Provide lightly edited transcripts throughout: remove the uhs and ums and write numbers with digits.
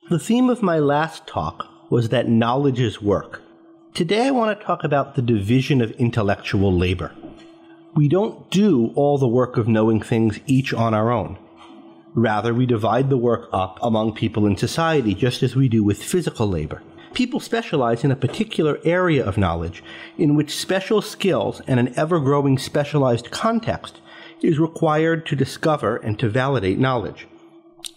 The theme of my last talk was that knowledge is work. Today I want to talk about the division of intellectual labor. We don't do all the work of knowing things each on our own. Rather, we divide the work up among people in society, just as we do with physical labor. People specialize in a particular area of knowledge in which special skills and an ever-growing specialized context is required to discover and to validate knowledge.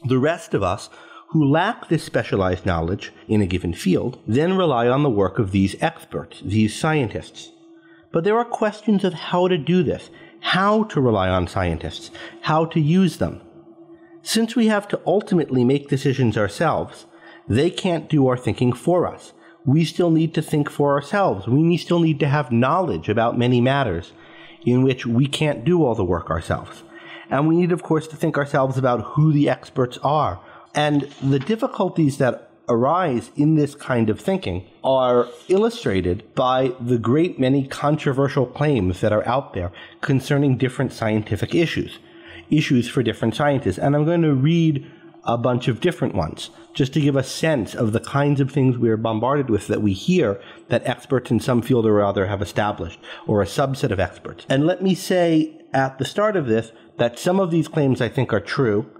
The rest of us who lack this specialized knowledge in a given field then rely on the work of these experts, these scientists. But there are questions of how to do this, how to rely on scientists, how to use them. Since we have to ultimately make decisions ourselves, they can't do our thinking for us. We still need to think for ourselves. We still need to have knowledge about many matters in which we can't do all the work ourselves. And we need, of course, to think ourselves about who the experts are. And the difficulties that arise in this kind of thinking are illustrated by the great many controversial claims that are out there concerning different scientific issues for different scientists. And I'm going to read a bunch of different ones, just to give a sense of the kinds of things we are bombarded with that we hear that experts in some field or other have established, or a subset of experts. And let me say at the start of this that some of these claims I think are true,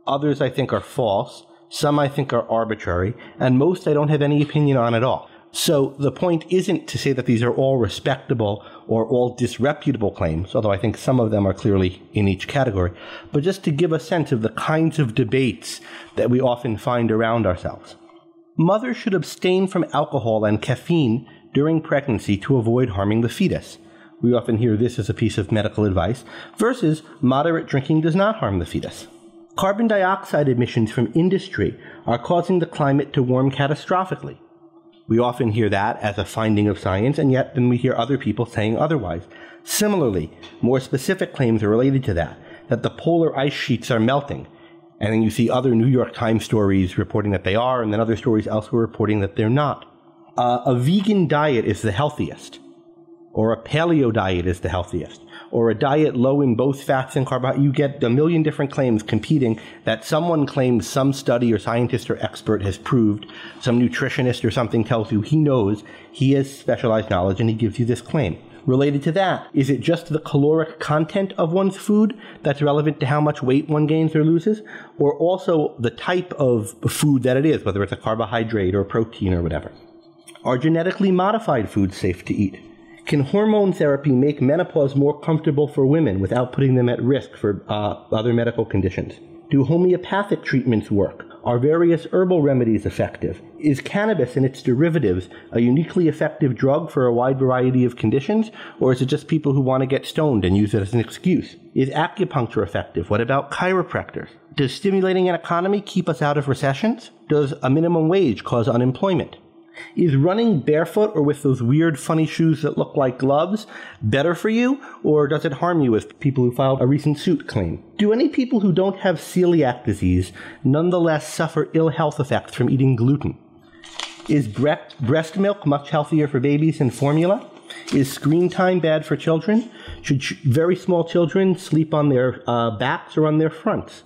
others I think are false, some I think are arbitrary, and most I don't have any opinion on at all. So the point isn't to say that these are all respectable or all disreputable claims, although I think some of them are clearly in each category, but just to give a sense of the kinds of debates that we often find around ourselves. Mothers should abstain from alcohol and caffeine during pregnancy to avoid harming the fetus. We often hear this as a piece of medical advice, versus moderate drinking does not harm the fetus. Carbon dioxide emissions from industry are causing the climate to warm catastrophically. We often hear that as a finding of science, and yet then we hear other people saying otherwise. Similarly, more specific claims are related to that the polar ice sheets are melting. And then you see other New York Times stories reporting that they are, and then other stories elsewhere reporting that they're not. A vegan diet is the healthiest, or a paleo diet is the healthiest, or a diet low in both fats and carbohydrates. You get a million different claims competing that someone claims some study or scientist or expert has proved, some nutritionist or something tells you he knows, he has specialized knowledge, and he gives you this claim. Related to that, is it just the caloric content of one's food that's relevant to how much weight one gains or loses, or also the type of food that it is, whether it's a carbohydrate or protein or whatever? Are genetically modified foods safe to eat? Can hormone therapy make menopause more comfortable for women without putting them at risk for other medical conditions? Do homeopathic treatments work? Are various herbal remedies effective? Is cannabis and its derivatives a uniquely effective drug for a wide variety of conditions? Or is it just people who want to get stoned and use it as an excuse? Is acupuncture effective? What about chiropractors? Does stimulating an economy keep us out of recessions? Does a minimum wage cause unemployment? Is running barefoot or with those weird funny shoes that look like gloves better for you, or does it harm you, as people who filed a recent suit claim? Do any people who don't have celiac disease nonetheless suffer ill health effects from eating gluten? Is breast milk much healthier for babies than formula? Is screen time bad for children? Should very small children sleep on their backs or on their fronts?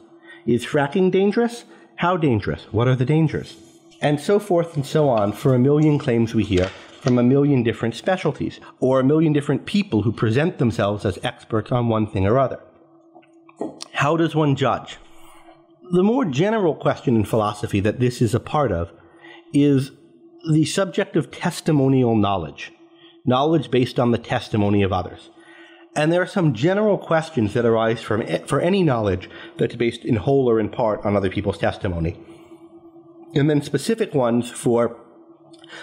Is fracking dangerous? How dangerous? What are the dangers? And so forth and so on for a million claims we hear from a million different specialties, or a million different people who present themselves as experts on one thing or other. How does one judge? The more general question in philosophy that this is a part of is the subject of testimonial knowledge, knowledge based on the testimony of others. And there are some general questions that arise for any knowledge that's based in whole or in part on other people's testimony. And then specific ones for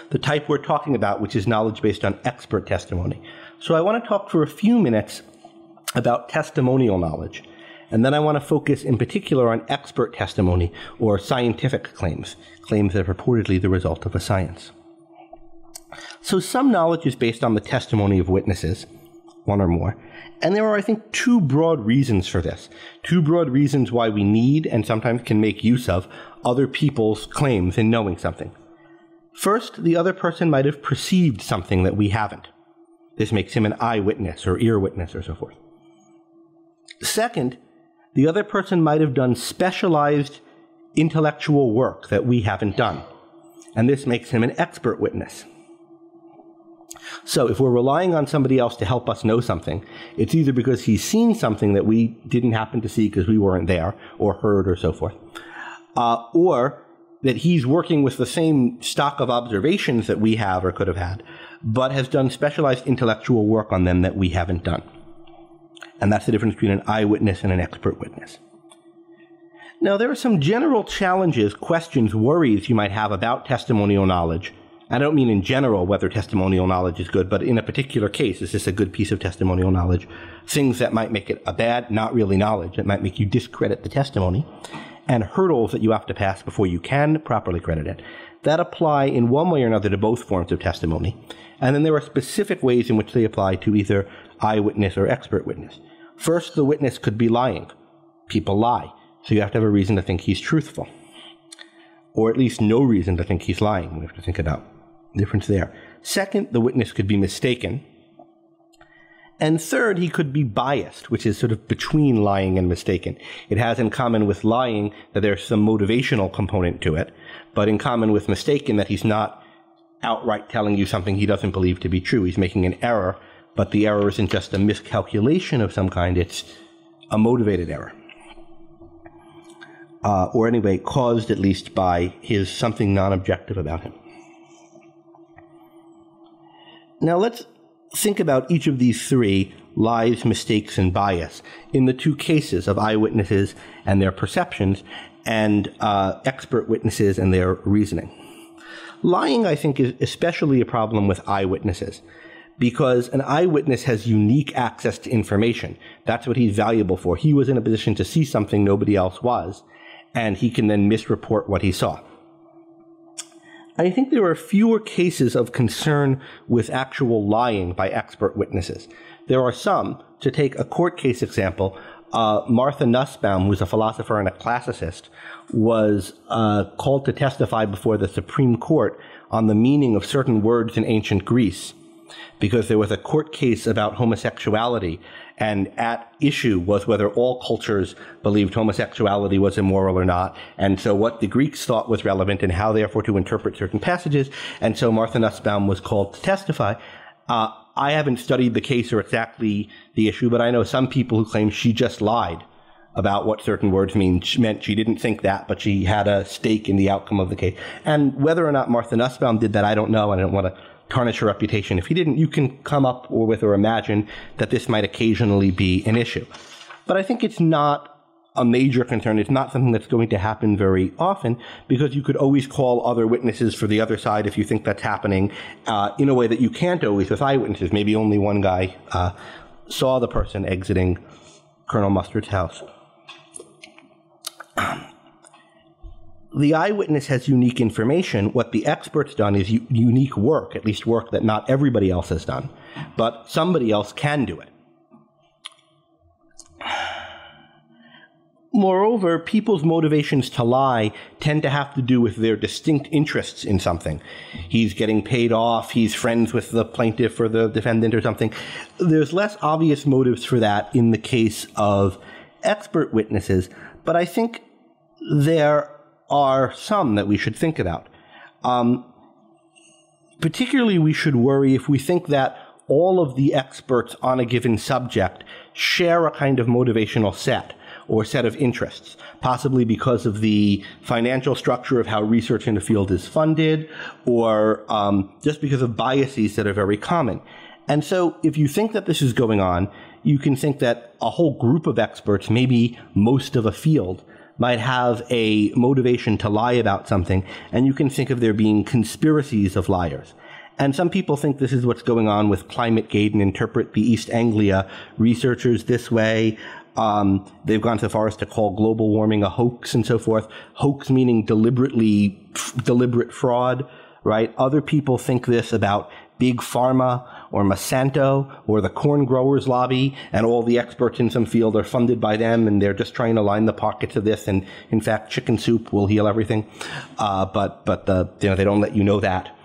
the type we're talking about, which is knowledge based on expert testimony. So I want to talk for a few minutes about testimonial knowledge. And then I want to focus in particular on expert testimony, or scientific claims that are purportedly the result of a science. So some knowledge is based on the testimony of witnesses, one or more. And there are, I think, two broad reasons for this. Two broad reasons why we need and sometimes can make use of other people's claims in knowing something. First, the other person might have perceived something that we haven't. This makes him an eyewitness or ear witness or so forth. Second, the other person might have done specialized intellectual work that we haven't done. And this makes him an expert witness. So if we're relying on somebody else to help us know something, it's either because he's seen something that we didn't happen to see because we weren't there, or heard, or so forth, or that he's working with the same stock of observations that we have or could have had, but has done specialized intellectual work on them that we haven't done. And that's the difference between an eyewitness and an expert witness. Now, there are some general challenges, questions, worries you might have about testimonial knowledge. I don't mean in general whether testimonial knowledge is good, but in a particular case, is this a good piece of testimonial knowledge? Things that might make it a bad, not really knowledge, that might make you discredit the testimony, and hurdles that you have to pass before you can properly credit it. That apply in one way or another to both forms of testimony. And then there are specific ways in which they apply to either eyewitness or expert witness. First, the witness could be lying. People lie, so you have to have a reason to think he's truthful. Or at least no reason to think he's lying. We have to think about the difference there. Second, the witness could be mistaken. And third, he could be biased, which is sort of between lying and mistaken. It has in common with lying that there's some motivational component to it, but in common with mistaken that he's not outright telling you something he doesn't believe to be true. He's making an error, but the error isn't just a miscalculation of some kind, it's a motivated error. Or anyway, caused at least by his something non-objective about him. Now let's think about each of these three, lies, mistakes, and bias, in the two cases of eyewitnesses and their perceptions, and expert witnesses and their reasoning. Lying, I think, is especially a problem with eyewitnesses, because an eyewitness has unique access to information. That's what he's valuable for. He was in a position to see something nobody else was, and he can then misreport what he saw. I think there are fewer cases of concern with actual lying by expert witnesses. There are some. To take a court case example, Martha Nussbaum, who's a philosopher and a classicist, was called to testify before the Supreme Court on the meaning of certain words in ancient Greece, because there was a court case about homosexuality, and at issue was whether all cultures believed homosexuality was immoral or not, and so what the Greeks thought was relevant and how therefore to interpret certain passages, and so Martha Nussbaum was called to testify. I haven't studied the case or exactly the issue, but I know some people who claim she just lied about what certain words meant. She didn't think that, but she had a stake in the outcome of the case. And whether or not Martha Nussbaum did that, I don't know, and I don't want to tarnish her reputation. If he didn't, you can come up with or imagine that this might occasionally be an issue. But I think it's not a major concern. It's not something that's going to happen very often, because you could always call other witnesses for the other side if you think that's happening in a way that you can't always with eyewitnesses. Maybe only one guy saw the person exiting Colonel Mustard's house. The eyewitness has unique information. What the expert's done is unique work, at least work that not everybody else has done, but somebody else can do it. Moreover, people's motivations to lie tend to have to do with their distinct interests in something. He's getting paid off, he's friends with the plaintiff or the defendant or something. There's less obvious motives for that in the case of expert witnesses, but I think there are some that we should think about. Particularly, we should worry if we think that all of the experts on a given subject share a kind of motivational set or set of interests, possibly because of the financial structure of how research in the field is funded, or just because of biases that are very common. And so if you think that this is going on, you can think that a whole group of experts, maybe most of a field, might have a motivation to lie about something, and you can think of there being conspiracies of liars. And some people think this is what's going on with Climategate and interpret the East Anglia researchers this way. They've gone so far as to call global warming a hoax and so forth. Hoax meaning deliberate fraud, right? Other people think this about Big Pharma or Monsanto or the corn growers lobby, and all the experts in some field are funded by them, and they're just trying to line the pockets of this. And in fact, chicken soup will heal everything. But they don't let you know that,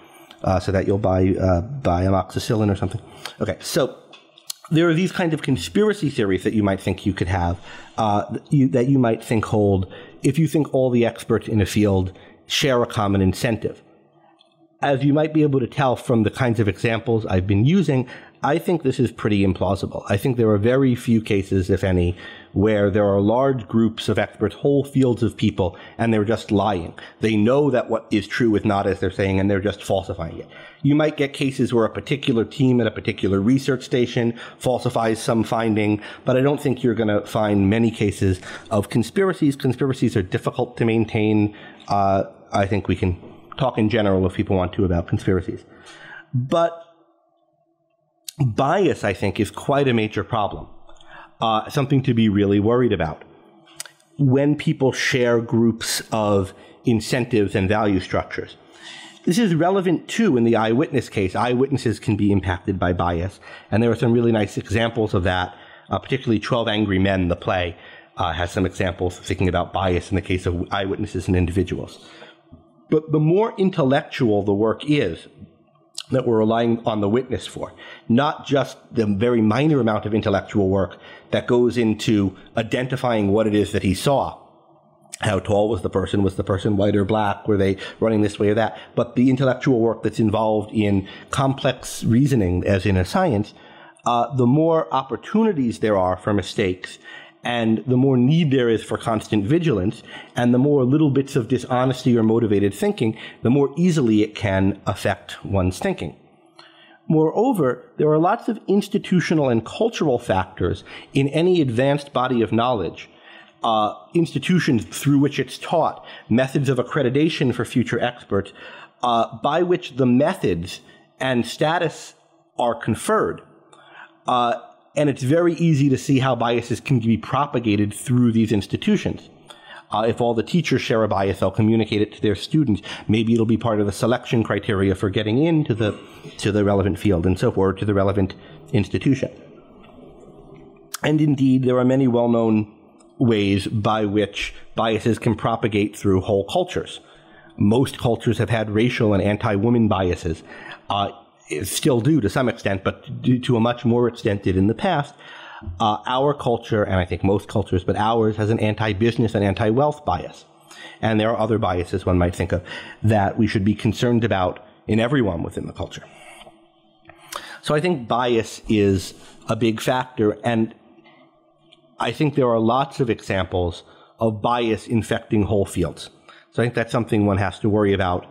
so that you'll buy amoxicillin or something. Okay, so there are these kind of conspiracy theories that you might think you could have, that you might think hold if you think all the experts in a field share a common incentive. As you might be able to tell from the kinds of examples I've been using, I think this is pretty implausible. I think there are very few cases, if any, where there are large groups of experts, whole fields of people, and they're just lying. They know that what is true is not as they're saying, and they're just falsifying it. You might get cases where a particular team at a particular research station falsifies some finding, but I don't think you're going to find many cases of conspiracies. Conspiracies are difficult to maintain. I think we can talk in general if people want to about conspiracies. But bias, I think, is quite a major problem, something to be really worried about. When people share groups of incentives and value structures. This is relevant, too, in the Eyewitness case. Eyewitnesses can be impacted by bias, and there are some really nice examples of that, particularly 12 Angry Men, the play, has some examples of thinking about bias in the case of eyewitnesses and individuals. But the more intellectual the work is that we're relying on the witness for, not just the very minor amount of intellectual work that goes into identifying what it is that he saw. How tall was the person? Was the person white or black? Were they running this way or that? But the intellectual work that's involved in complex reasoning, as in a science, the more opportunities there are for mistakes, and the more need there is for constant vigilance, and the more little bits of dishonesty or motivated thinking, the more easily it can affect one's thinking. Moreover, there are lots of institutional and cultural factors in any advanced body of knowledge, institutions through which it's taught, methods of accreditation for future experts, by which the methods and status are conferred. And it's very easy to see how biases can be propagated through these institutions. If all the teachers share a bias, they'll communicate it to their students. Maybe it'll be part of the selection criteria for getting into the relevant field and so forth, to the relevant institution. And indeed, there are many well-known ways by which biases can propagate through whole cultures. Most cultures have had racial and anti-woman biases. Still do to some extent, but to a much more extent did in the past. Our culture, and I think most cultures, but ours, has an anti-business and anti-wealth bias. And there are other biases one might think of that we should be concerned about in everyone within the culture. So I think bias is a big factor, and I think there are lots of examples of bias infecting whole fields. So I think that's something one has to worry about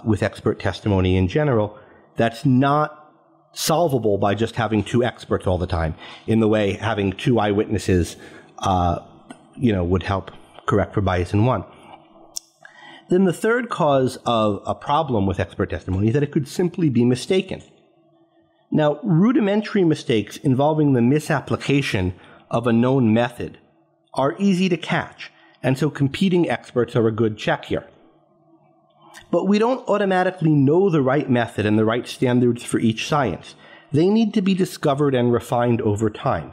with expert testimony in general. That's not solvable by just having two experts all the time, in the way having two eyewitnesses, would help correct for bias in one. Then the third cause of a problem with expert testimony is that it could simply be mistaken. Now, rudimentary mistakes involving the misapplication of a known method are easy to catch, and so competing experts are a good check here. But we don't automatically know the right method and the right standards for each science. They need to be discovered and refined over time.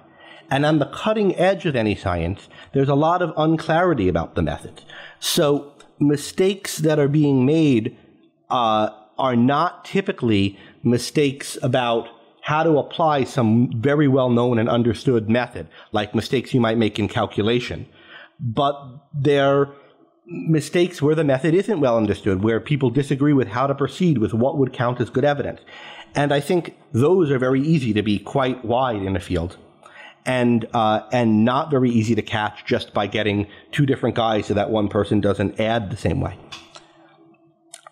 And on the cutting edge of any science, there's a lot of unclarity about the methods. So mistakes that are being made are not typically mistakes about how to apply some very well-known and understood method, like mistakes you might make in calculation. But they're mistakes where the method isn't well understood, where people disagree with how to proceed with what would count as good evidence. And I think those are very easy to be quite wide in a field, and not very easy to catch just by getting two different guys so that one person doesn't add the same way.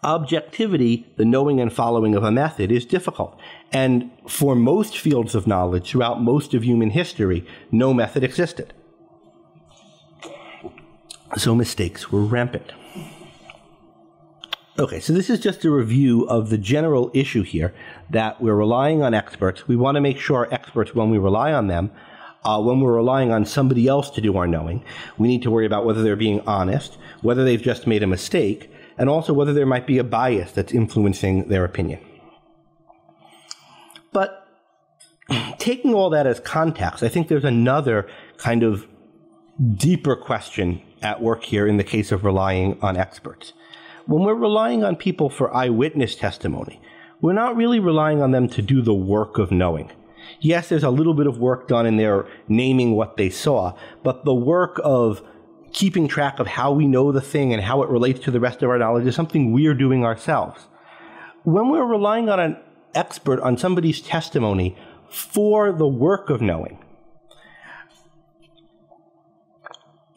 Objectivity, the knowing and following of a method, is difficult. And for most fields of knowledge throughout most of human history, no method existed. So mistakes were rampant. Okay, so this is just a review of the general issue here, that we're relying on experts. We want to make sure our experts, when we rely on them, when we're relying on somebody else to do our knowing, we need to worry about whether they're being honest, whether they've just made a mistake, and also whether there might be a bias that's influencing their opinion. But taking all that as context, I think there's another kind of deeper question at work here in the case of relying on experts. When we're relying on people for eyewitness testimony, we're not really relying on them to do the work of knowing. Yes, there's a little bit of work done in their naming what they saw, but the work of keeping track of how we know the thing and how it relates to the rest of our knowledge is something we're doing ourselves. When we're relying on an expert, on somebody's testimony for the work of knowing,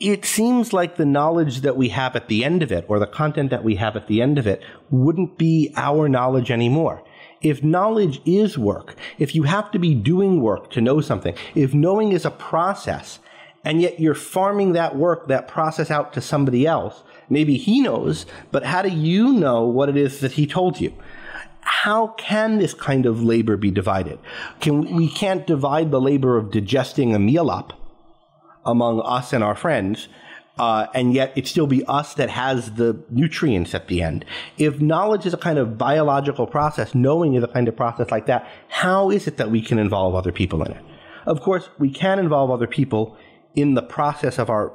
it seems like the knowledge that we have at the end of it, or the content that we have at the end of it, wouldn't be our knowledge anymore. If knowledge is work, if you have to be doing work to know something, if knowing is a process, and yet you're farming that work, that process out to somebody else, maybe he knows, but how do you know what it is that he told you? How can this kind of labor be divided? We can't divide the labor of digesting a meal up among us and our friends, and yet it still be us that has the nutrients at the end. If knowledge is a kind of biological process, knowing is a kind of process like that, how is it that we can involve other people in it? Of course, we can involve other people in the process of our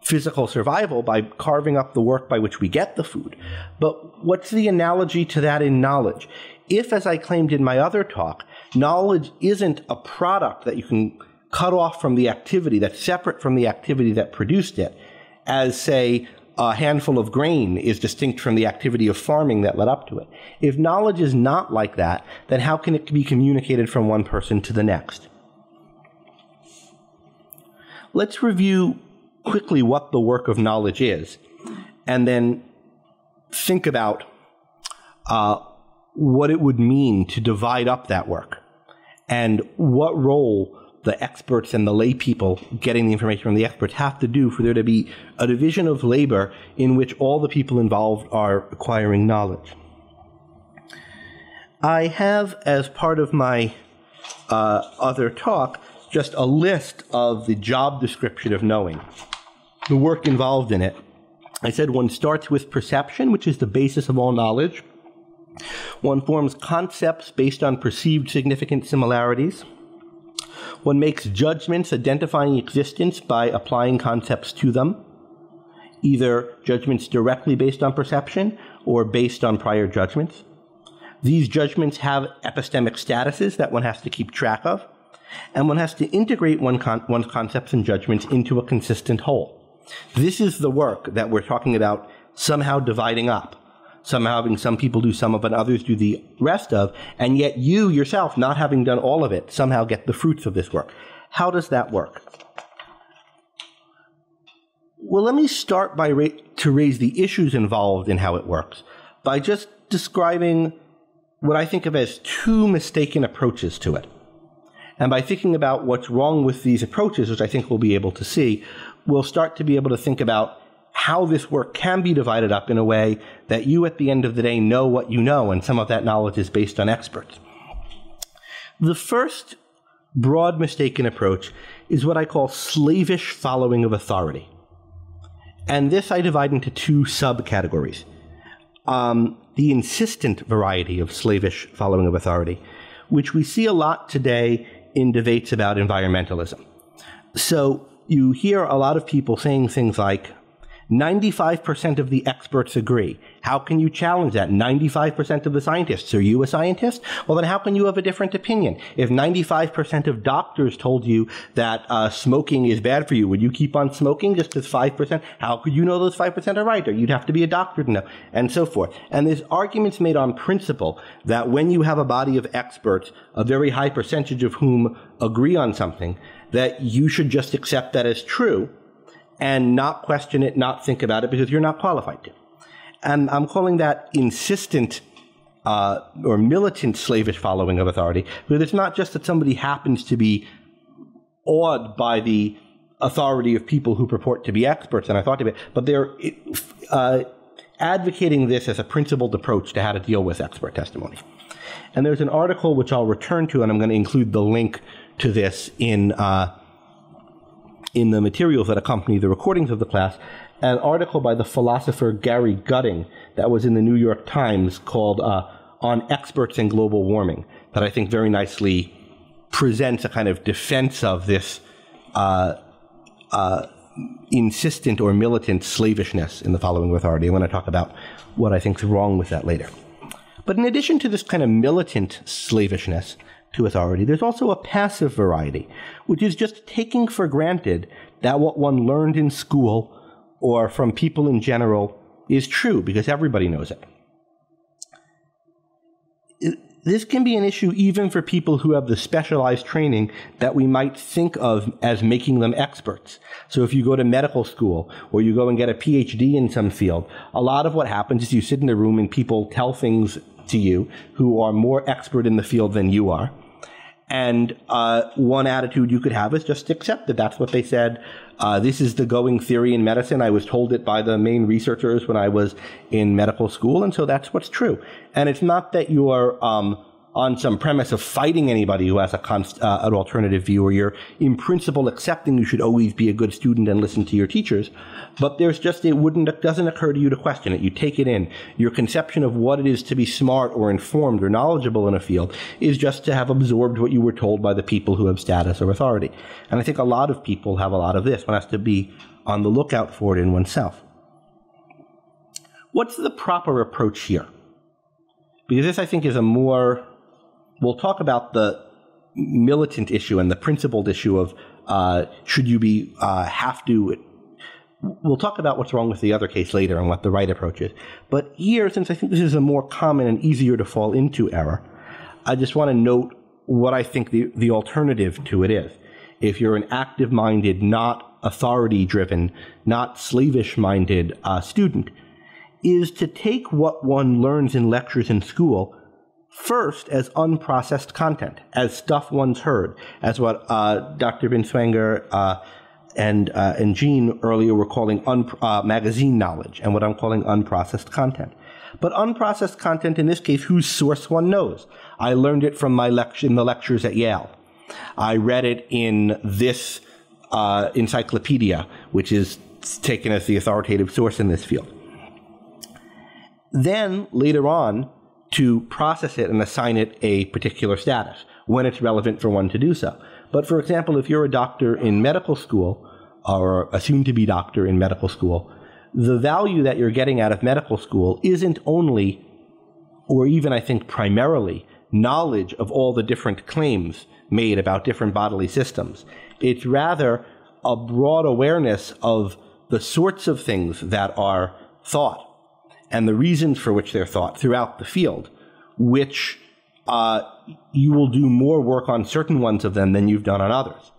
physical survival by carving up the work by which we get the food. But what's the analogy to that in knowledge? If, as I claimed in my other talk, knowledge isn't a product that you can cut off from the activity, that's separate from the activity that produced it, as, say, a handful of grain is distinct from the activity of farming that led up to it. If knowledge is not like that, then how can it be communicated from one person to the next? Let's review quickly what the work of knowledge is, and then think about what it would mean to divide up that work, and what role the experts and the lay people getting the information from the experts have to do for there to be a division of labor in which all the people involved are acquiring knowledge. I have, as part of my other talk, just a list of the job description of knowing, the work involved in it. I said one starts with perception, which is the basis of all knowledge. One forms concepts based on perceived significant similarities. One makes judgments identifying existence by applying concepts to them, either judgments directly based on perception or based on prior judgments. These judgments have epistemic statuses that one has to keep track of, and one has to integrate one's concepts and judgments into a consistent whole. This is the work that we're talking about somehow dividing up, somehow having some people do some of it and others do the rest of, and yet you yourself, not having done all of it, somehow get the fruits of this work. How does that work? Well, let me start by to raise the issues involved in how it works by just describing what I think of as two mistaken approaches to it. And by thinking about what's wrong with these approaches, which I think we'll be able to see, we'll start to be able to think about how this work can be divided up in a way that you at the end of the day know what you know, and some of that knowledge is based on experts. The first broad mistaken approach is what I call slavish following of authority. And this I divide into two subcategories. The insistent variety of slavish following of authority, which we see a lot today in debates about environmentalism. So you hear a lot of people saying things like, 95% of the experts agree. How can you challenge that? 95% of the scientists. Are you a scientist? Well, then how can you have a different opinion? If 95% of doctors told you that smoking is bad for you, would you keep on smoking just as 5%? How could you know those 5% are right? Or you'd have to be a doctor to know, and so forth. And there's arguments made on principle that when you have a body of experts, a very high percentage of whom agree on something, that you should just accept that as true and not question it, not think about it, because you're not qualified to. And I'm calling that insistent or militant slavish following of authority, because it's not just that somebody happens to be awed by the authority of people who purport to be experts, and I thought of it, but they're advocating this as a principled approach to how to deal with expert testimony. And there's an article which I'll return to, and I'm going to include the link to this in the materials that accompany the recordings of the class, an article by the philosopher Gary Gutting that was in the New York Times called On Experts and Global Warming, that I think very nicely presents a kind of defense of this insistent or militant slavishness in the following of authority. I'm going to talk about what I think is wrong with that later. But in addition to this kind of militant slavishness to authority, there's also a passive variety, which is just taking for granted that what one learned in school or from people in general is true, because everybody knows it. This can be an issue even for people who have the specialized training that we might think of as making them experts. So if you go to medical school or you go and get a PhD in some field, a lot of what happens is you sit in a room and people tell things to you who are more expert in the field than you are. And one attitude you could have is just accept that that's what they said. This is the going theory in medicine. I was told it by the main researchers when I was in medical school, and so that's what's true. And it's not that you are on some premise of fighting anybody who has an alternative view, or you're in principle accepting you should always be a good student and listen to your teachers. But there's just, it doesn't occur to you to question it. You take it in. Your conception of what it is to be smart or informed or knowledgeable in a field is just to have absorbed what you were told by the people who have status or authority. And I think a lot of people have a lot of this. One has to be on the lookout for it in oneself. What's the proper approach here? Because this, I think, is a more... We'll talk about the militant issue and the principled issue of should you be have to. We'll talk about what's wrong with the other case later and what the right approach is. But here, since I think this is a more common and easier to fall into error, I just want to note what I think the alternative to it is. If you're an active-minded, not authority-driven, not slavish-minded student, is to take what one learns in lectures in school first as unprocessed content, as stuff one's heard, as what Dr. Binswanger and Jean earlier were calling magazine knowledge, and what I'm calling unprocessed content. But unprocessed content, in this case, whose source one knows. I learned it from in the lectures at Yale. I read it in this encyclopedia, which is taken as the authoritative source in this field. Then, later on, to process it and assign it a particular status when it's relevant for one to do so. But for example, if you're a doctor in medical school, or a soon-to-be doctor in medical school, the value that you're getting out of medical school isn't only, or even I think primarily, knowledge of all the different claims made about different bodily systems. It's rather a broad awareness of the sorts of things that are thought and the reasons for which they're thought throughout the field, which you will do more work on certain ones of them than you've done on others.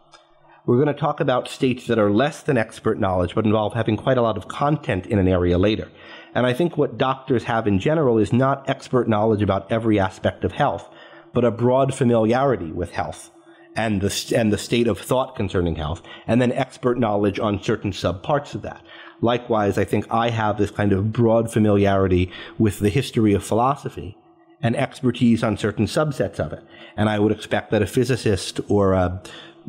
We're going to talk about states that are less than expert knowledge, but involve having quite a lot of content in an area later. And I think what doctors have in general is not expert knowledge about every aspect of health, but a broad familiarity with health and the state of thought concerning health, and then expert knowledge on certain subparts of that. Likewise, I think I have this kind of broad familiarity with the history of philosophy and expertise on certain subsets of it. And I would expect that a physicist or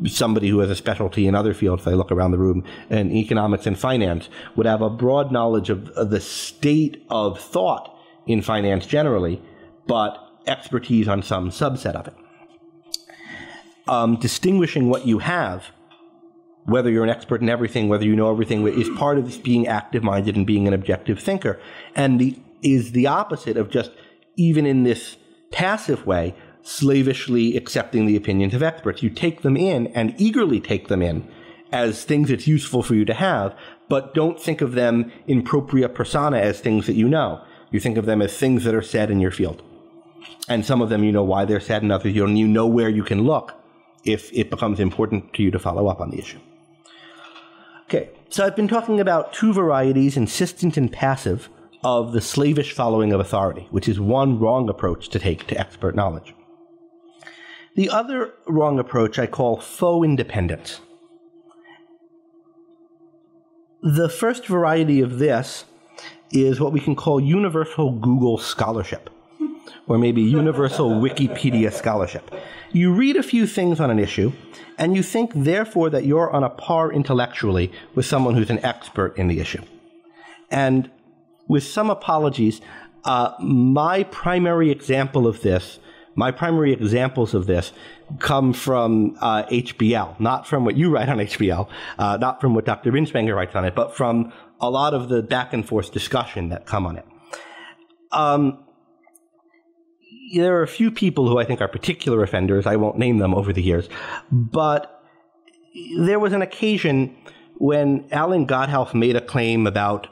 somebody who has a specialty in other fields, if I look around the room, in economics and finance, would have a broad knowledge of the state of thought in finance generally, but expertise on some subset of it. Distinguishing what you have, whether you're an expert in everything, whether you know everything, is part of this being active-minded and being an objective thinker, and is the opposite of just, even in this passive way, slavishly accepting the opinions of experts. You take them in and eagerly take them in as things it's useful for you to have, but don't think of them in propria persona as things that you know. You think of them as things that are said in your field. And some of them you know why they're said, and others you don't. You know where you can look if it becomes important to you to follow up on the issue. Okay, so I've been talking about two varieties, insistent and passive, of the slavish following of authority, which is one wrong approach to take to expert knowledge. The other wrong approach I call faux independence. The first variety of this is what we can call universal Google scholarship, or maybe universal Wikipedia scholarship. You read a few things on an issue, and you think, therefore, that you're on a par intellectually with someone who's an expert in the issue. And with some apologies, my primary examples of this come from HBL, not from what you write on HBL, not from what Dr. Binswanger writes on it, but from a lot of the back and forth discussion that come on it. There are a few people who I think are particular offenders. I won't name them over the years, but there was an occasion when Alan Godhelf made a claim about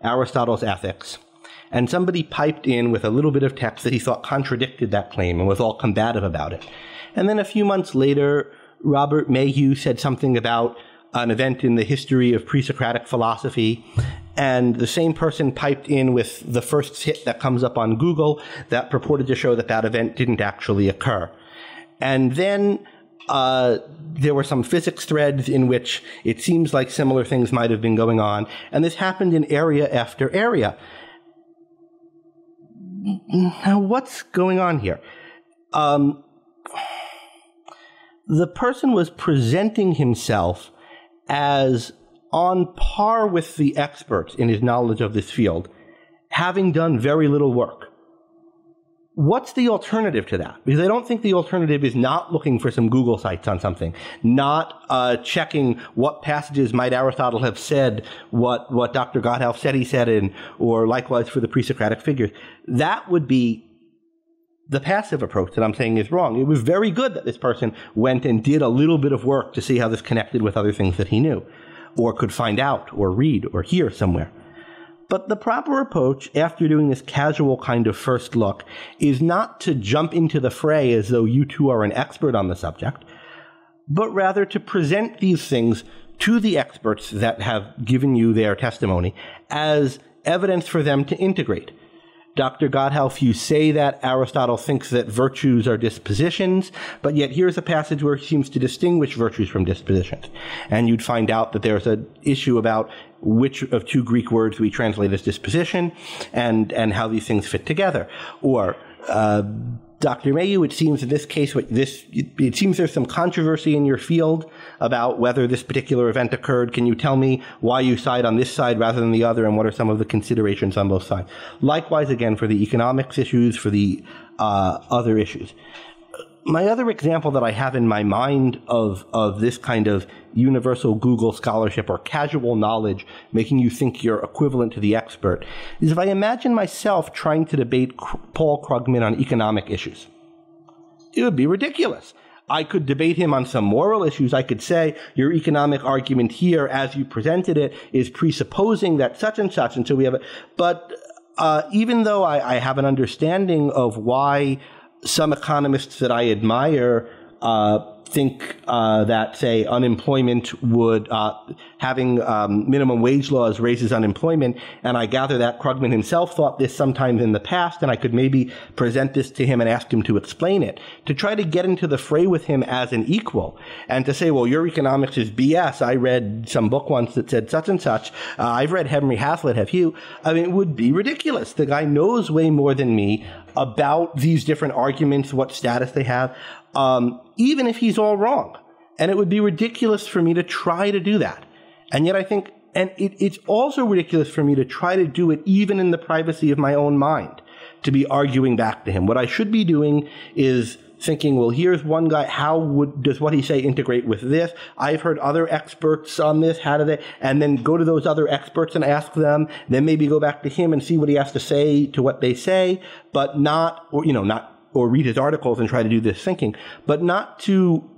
Aristotle's ethics, and somebody piped in with a little bit of text that he thought contradicted that claim and was all combative about it. And then a few months later, Robert Mayhew said something about an event in the history of pre-Socratic philosophy, and the same person piped in with the first hit that comes up on Google that purported to show that that event didn't actually occur. And then there were some physics threads in which it seems like similar things might have been going on, and this happened in area after area. Now, what's going on here? The person was presenting himself as on par with the experts in his knowledge of this field, having done very little work. What's the alternative to that? Because I don't think the alternative is not looking for some Google sites on something, not checking what passages might Aristotle have said, what Dr. Godhelf said he said, or likewise for the pre-Socratic figures. That would be the passive approach that I'm saying is wrong. It was very good that this person went and did a little bit of work to see how this connected with other things that he knew, or could find out, or read, or hear somewhere. But the proper approach, after doing this casual kind of first look, is not to jump into the fray as though you two are an expert on the subject, but rather to present these things to the experts that have given you their testimony as evidence for them to integrate. Dr. Godhelf, you say that Aristotle thinks that virtues are dispositions, but yet here's a passage where he seems to distinguish virtues from dispositions. And you'd find out that there's an issue about which of two Greek words we translate as disposition and how these things fit together. Or Dr. Mayhew, it seems in this case, it seems there's some controversy in your field about whether this particular event occurred. Can you tell me why you side on this side rather than the other, and what are some of the considerations on both sides? Likewise, again, for the economics issues, for the other issues. My other example that I have in my mind of this kind of universal Google scholarship or casual knowledge making you think you're equivalent to the expert is if I imagine myself trying to debate Paul Krugman on economic issues. It would be ridiculous. I could debate him on some moral issues. I could say your economic argument here as you presented it is presupposing that such and such, and so we have it. But even though I have an understanding of why some economists that I admire think that, say, unemployment would, having minimum wage laws raises unemployment, and I gather that Krugman himself thought this sometimes in the past, and I could maybe present this to him and ask him to explain it, to try to get into the fray with him as an equal, and to say, well, your economics is BS. I read some book once that said such and such. I've read Henry Hazlitt, have you? I mean, it would be ridiculous. The guy knows way more than me about these different arguments, what status they have, even if he's all wrong. And it would be ridiculous for me to try to do that. And yet I think, and it's also ridiculous for me to try to do it even in the privacy of my own mind, to be arguing back to him. What I should be doing is thinking, well, here's one guy, does what he say integrate with this? I've heard other experts on this, how do they? And then go to those other experts and ask them, then maybe go back to him and see what he has to say to what they say, but not, or read his articles and try to do this thinking, but not to,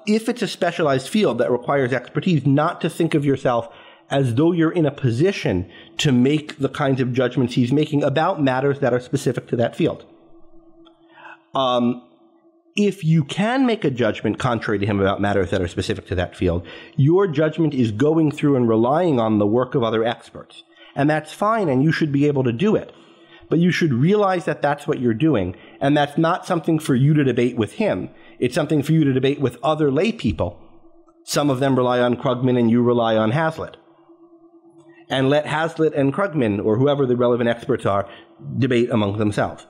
if it's a specialized field that requires expertise, not to think of yourself as though you're in a position to make the kinds of judgments he's making about matters that are specific to that field. If you can make a judgment contrary to him about matters that are specific to that field, your judgment is going through and relying on the work of other experts. And that's fine, and you should be able to do it. But you should realize that that's what you're doing, and that's not something for you to debate with him. It's something for you to debate with other lay people. Some of them rely on Krugman, and you rely on Hazlitt. And let Hazlitt and Krugman, or whoever the relevant experts are, debate among themselves,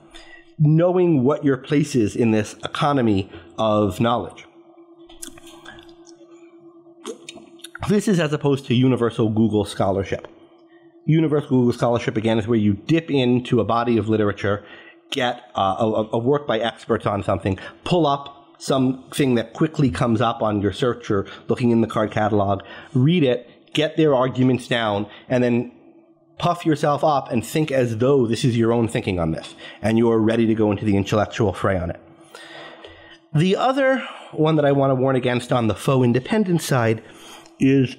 knowing what your place is in this economy of knowledge. This is as opposed to universal Google scholarship. Universal Google scholarship, again, is where you dip into a body of literature, get a work by experts on something, pull up something that quickly comes up on your search or looking in the card catalog, read it, get their arguments down, and then puff yourself up and think as though this is your own thinking on this, and you're ready to go into the intellectual fray on it. The other one that I want to warn against on the faux independent side is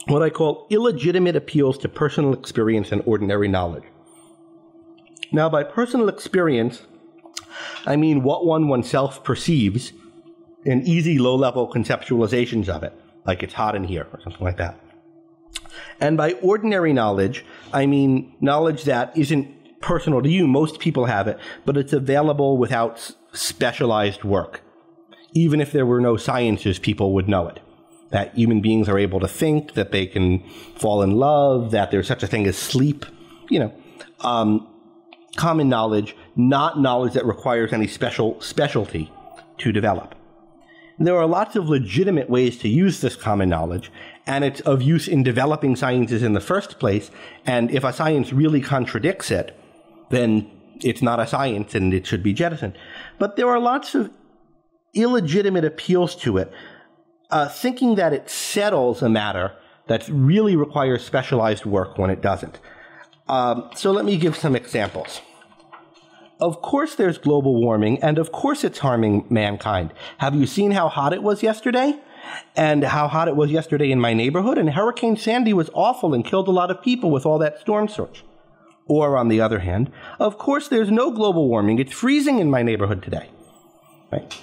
what I call illegitimate appeals to personal experience and ordinary knowledge. Now, by personal experience, I mean what one oneself perceives in easy, low-level conceptualizations of it, like it's hot in here or something like that. And by ordinary knowledge, I mean knowledge that isn't personal to you. Most people have it, but it's available without specialized work. Even if there were no sciences, people would know it. That human beings are able to think, that they can fall in love, that there's such a thing as sleep, common knowledge, not knowledge that requires any specialty to develop. There are lots of legitimate ways to use this common knowledge, and it's of use in developing sciences in the first place, and if a science really contradicts it, then it's not a science and it should be jettisoned. But there are lots of illegitimate appeals to it, thinking that it settles a matter that really requires specialized work when it doesn't. So let me give some examples. Of course there's global warming, and of course it's harming mankind. Have you seen how hot it was yesterday? And how hot it was yesterday in my neighborhood? And Hurricane Sandy was awful and killed a lot of people with all that storm surge. Or on the other hand, of course there's no global warming. It's freezing in my neighborhood today. Right?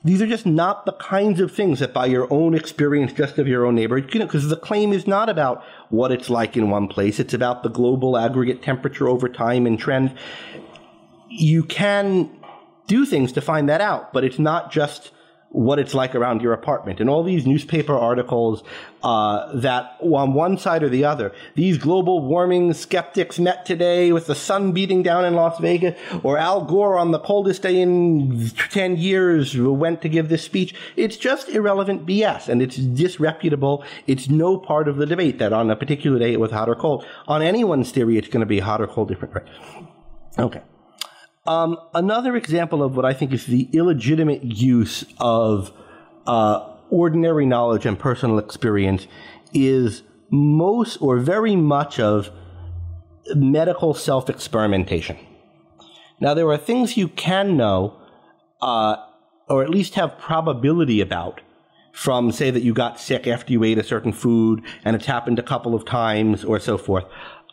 These are just not the kinds of things that by your own experience, just of your own neighborhood, because the claim is not about what it's like in one place. It's about the global aggregate temperature over time and trend. You can do things to find that out, but it's not just what it's like around your apartment. And all these newspaper articles that on one side or the other, these global warming skeptics met today with the sun beating down in Las Vegas, or Al Gore on the coldest day in 10 years went to give this speech. It's just irrelevant BS, and it's disreputable. It's no part of the debate that on a particular day it was hot or cold. On anyone's theory, it's going to be hot or cold different. Right? Okay. Another example of what I think is the illegitimate use of ordinary knowledge and personal experience is most or very much of medical self-experimentation. Now, there are things you can know or at least have probability about from, say, that you got sick after you ate a certain food and it's happened a couple of times or so forth.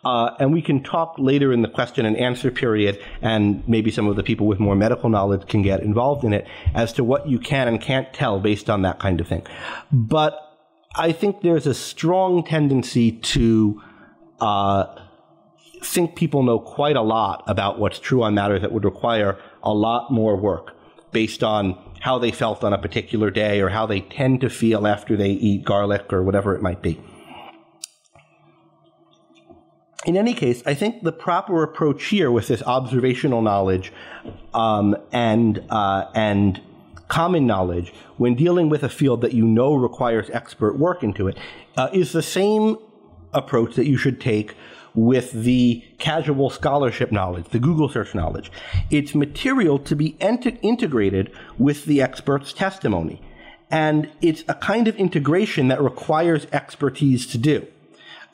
And we can talk later in the question and answer period, and maybe some of the people with more medical knowledge can get involved in it, as to what you can and can't tell based on that kind of thing. But I think there's a strong tendency to think people know quite a lot about what's true on matters that would require a lot more work based on how they felt on a particular day or how they tend to feel after they eat garlic or whatever it might be. In any case, I think the proper approach here with this observational knowledge and common knowledge when dealing with a field that you know requires expert work into it is the same approach that you should take with the casual scholarship knowledge, the Google search knowledge. It's material to be integrated with the expert's testimony. And it's a kind of integration that requires expertise to do.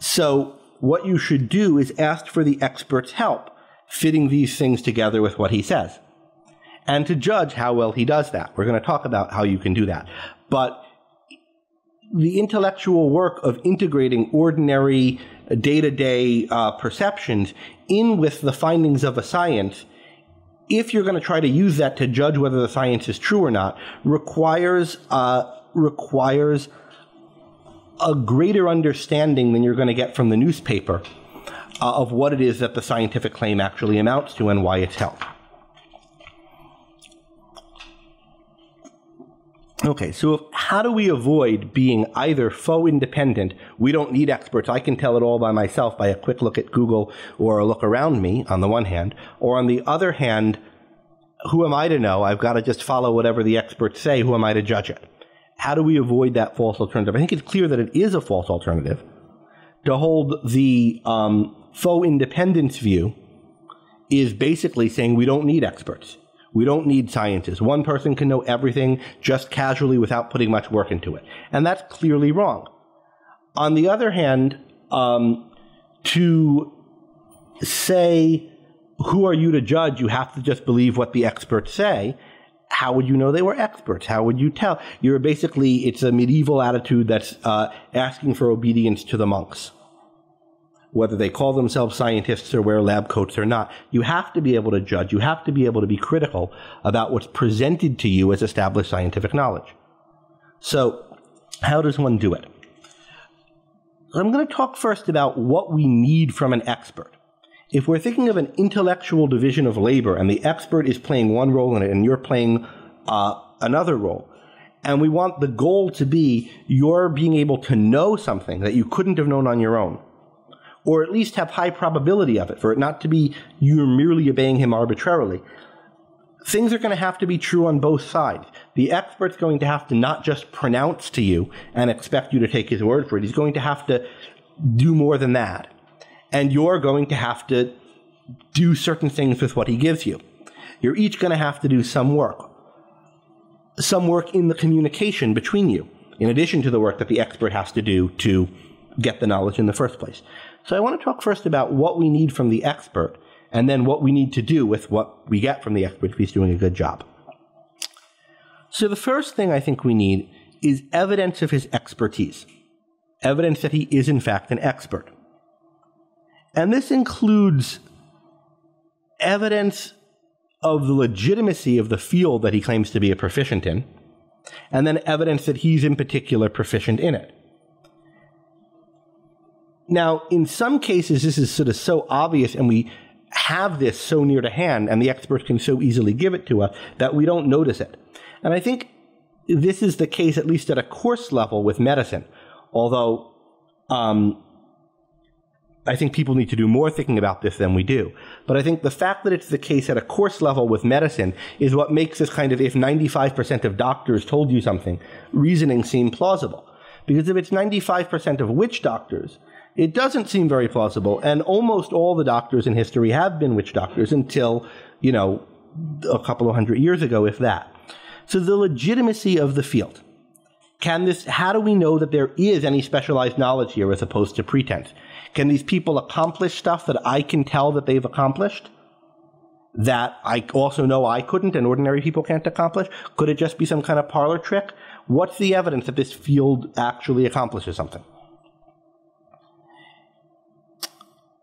So what you should do is ask for the expert's help, fitting these things together with what he says, and to judge how well he does that. We're going to talk about how you can do that. But the intellectual work of integrating ordinary day-to-day perceptions in with the findings of a science, if you're going to try to use that to judge whether the science is true or not, requires a greater understanding than you're going to get from the newspaper of what it is that the scientific claim actually amounts to and why it's held. Okay, so how do we avoid being either faux independent, we don't need experts, I can tell it all by myself by a quick look at Google or a look around me, on the one hand, or on the other hand, who am I to know? I've got to just follow whatever the experts say, who am I to judge it? How do we avoid that false alternative? I think it's clear that it is a false alternative. To hold the faux independence view is basically saying we don't need experts. We don't need scientists. One person can know everything just casually without putting much work into it. And that's clearly wrong. On the other hand, to say, who are you to judge? You have to just believe what the experts say, how would you know they were experts? How would you tell? It's a medieval attitude that's asking for obedience to the monks. Whether they call themselves scientists or wear lab coats or not, you have to be able to judge. You have to be able to be critical about what's presented to you as established scientific knowledge. So, how does one do it? I'm going to talk first about what we need from an expert. If we're thinking of an intellectual division of labor and the expert is playing one role in it and you're playing another role, and we want the goal to be you're being able to know something that you couldn't have known on your own, or at least have high probability of it, for it not to be you're merely obeying him arbitrarily, things are going to have to be true on both sides. The expert's going to have to not just pronounce to you and expect you to take his word for it. He's going to have to do more than that. And you're going to have to do certain things with what he gives you. You're each going to have to do some work in the communication between you, in addition to the work that the expert has to do to get the knowledge in the first place. So I want to talk first about what we need from the expert, and then what we need to do with what we get from the expert if he's doing a good job. So the first thing I think we need is evidence of his expertise, evidence that he is in fact an expert. And this includes evidence of the legitimacy of the field that he claims to be a proficient in, and then evidence that he's in particular proficient in it. Now, in some cases, this is sort of so obvious, and we have this so near to hand, and the experts can so easily give it to us, that we don't notice it. And I think this is the case, at least at a course level, with medicine, although I think people need to do more thinking about this than we do. But I think the fact that it's the case at a course level with medicine is what makes this kind of, if 95% of doctors told you something, reasoning seem plausible. Because if it's 95% of witch doctors, it doesn't seem very plausible. And almost all the doctors in history have been witch doctors until, a couple of hundred years ago, if that. So the legitimacy of the field. How do we know that there is any specialized knowledge here as opposed to pretense? Can these people accomplish stuff that I can tell that they've accomplished that I also know I couldn't and ordinary people can't accomplish? Could it just be some kind of parlor trick? What's the evidence that this field actually accomplishes something?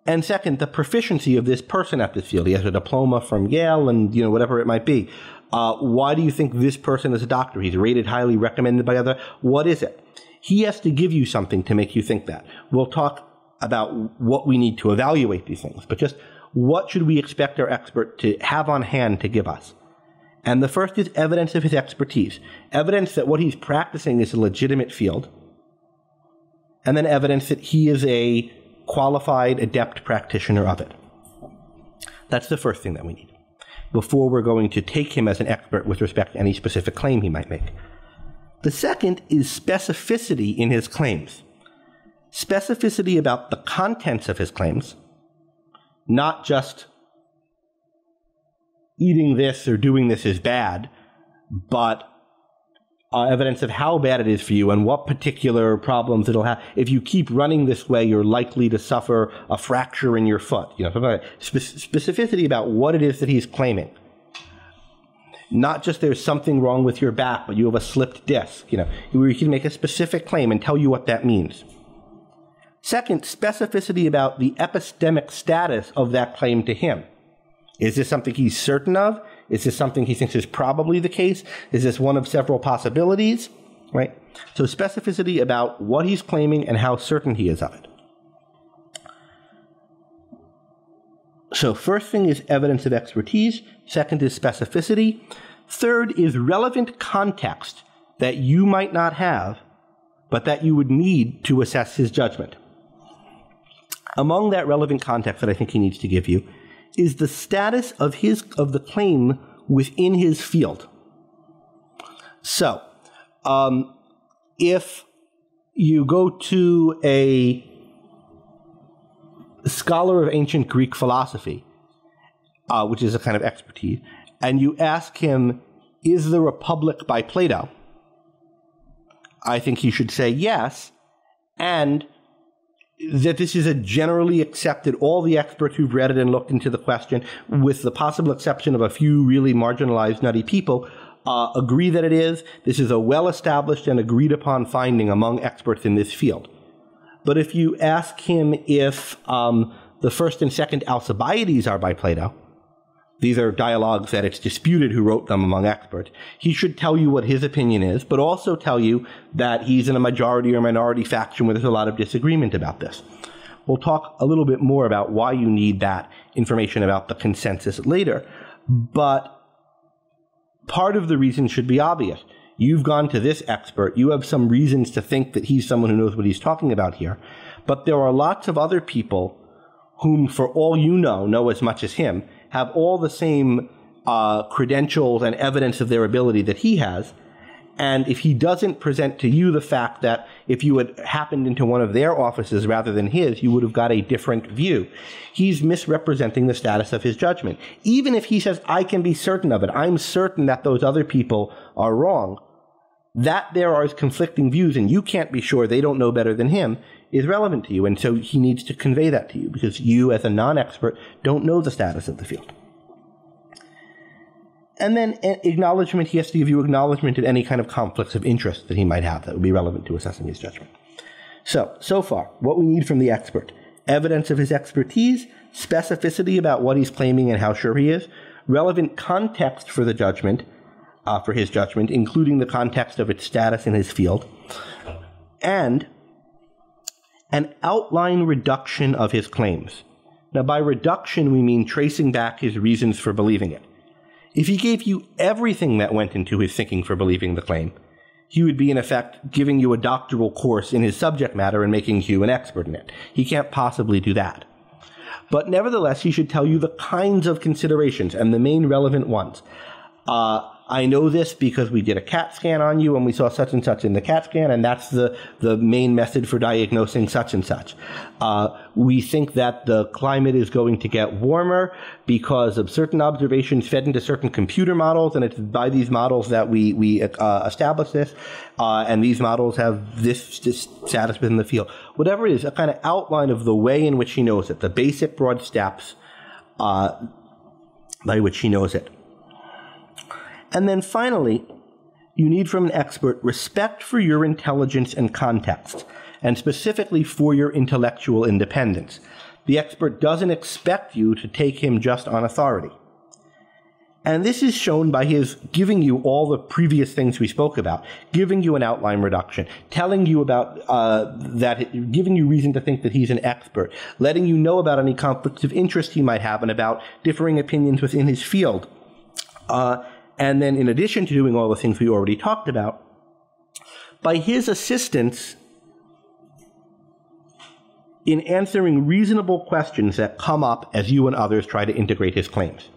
And second, the proficiency of this person at this field. He has a diploma from Yale and, whatever it might be. Why do you think this person is a doctor? He's rated highly, recommended by others. What is it? He has to give you something to make you think that. We'll talk about what we need to evaluate these things, but just what should we expect our expert to have on hand to give us? And the first is evidence of his expertise, evidence that what he's practicing is a legitimate field, and then evidence that he is a qualified, adept practitioner of it. That's the first thing that we need before we're going to take him as an expert with respect to any specific claim he might make. The second is specificity in his claims. Specificity about the contents of his claims, not just eating this or doing this is bad, but evidence of how bad it is for you and what particular problems it'll have. If you keep running this way, you're likely to suffer a fracture in your foot. Something like that. Specificity about what it is that he's claiming. Not just there's something wrong with your back, but you have a slipped disc. Where you can make a specific claim and tell you what that means. Second, specificity about the epistemic status of that claim to him. Is this something he's certain of? Is this something he thinks is probably the case? Is this one of several possibilities? Right? So specificity about what he's claiming and how certain he is of it. So first thing is evidence of expertise. Second is specificity. Third is relevant context that you might not have, but that you would need to assess his judgment. Among that relevant context that I think he needs to give you is the status of the claim within his field. So, if you go to a scholar of ancient Greek philosophy, which is a kind of expertise, and you ask him, is the Republic by Plato? I think he should say yes, and that this is a generally accepted, all the experts who've read it and looked into the question, with the possible exception of a few really marginalized, nutty people, agree that it is. This is a well-established and agreed-upon finding among experts in this field. But if you ask him if the first and second Alcibiades are by Plato, these are dialogues that it's disputed who wrote them among experts, he should tell you what his opinion is, but also tell you that he's in a majority or minority faction where there's a lot of disagreement about this. We'll talk a little bit more about why you need that information about the consensus later, but part of the reason should be obvious. You've gone to this expert, you have some reasons to think that he's someone who knows what he's talking about here, but there are lots of other people whom, for all you know as much as him, have all the same credentials and evidence of their ability that he has. And if he doesn't present to you the fact that if you had happened into one of their offices rather than his, you would have got a different view, he's misrepresenting the status of his judgment. Even if he says, I can be certain of it, I'm certain that those other people are wrong, that there are conflicting views and you can't be sure they don't know better than him is relevant to you. And so he needs to convey that to you because you as a non-expert don't know the status of the field. And then acknowledgement, he has to give you acknowledgement of any kind of conflicts of interest that he might have that would be relevant to assessing his judgment. So far, what we need from the expert: evidence of his expertise, specificity about what he's claiming and how sure he is, relevant context for the judgment, for his judgment, including the context of its status in his field, and an outline reduction of his claims. Now, by reduction, we mean tracing back his reasons for believing it. If he gave you everything that went into his thinking for believing the claim, he would be, in effect, giving you a doctoral course in his subject matter and making you an expert in it. He can't possibly do that. But nevertheless, he should tell you the kinds of considerations and the main relevant ones. I know this because we did a CAT scan on you and we saw such and such in the CAT scan, and that's the main method for diagnosing such and such. We think that the climate is going to get warmer because of certain observations fed into certain computer models, and it's by these models that we establish this, and these models have this status within the field. Whatever it is, a kind of outline of the way in which he knows it, the basic broad steps by which he knows it. And then finally, you need from an expert respect for your intelligence and context, and specifically for your intellectual independence. The expert doesn't expect you to take him just on authority. And this is shown by his giving you all the previous things we spoke about, giving you an outline reduction, telling you about that, giving you reason to think that he's an expert, letting you know about any conflicts of interest he might have and about differing opinions within his field. And then in addition to doing all the things we already talked about, by his assistance in answering reasonable questions that come up as you and others try to integrate his claims.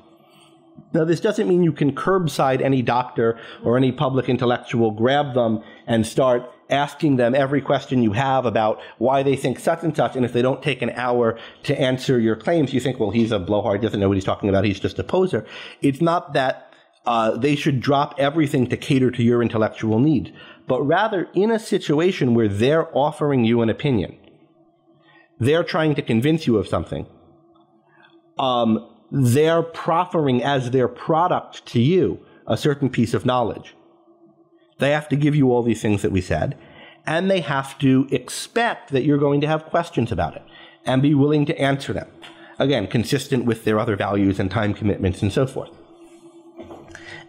Now, this doesn't mean you can curbside any doctor or any public intellectual, grab them and start asking them every question you have about why they think such and such, and if they don't take an hour to answer your claims, you think, well, he's a blowhard, doesn't know what he's talking about, he's just a poser. It's not that they should drop everything to cater to your intellectual needs, but rather in a situation where they're offering you an opinion, they're trying to convince you of something, they're proffering as their product to you a certain piece of knowledge. They have to give you all these things that we said, and they have to expect that you're going to have questions about it and be willing to answer them. Again, consistent with their other values and time commitments and so forth.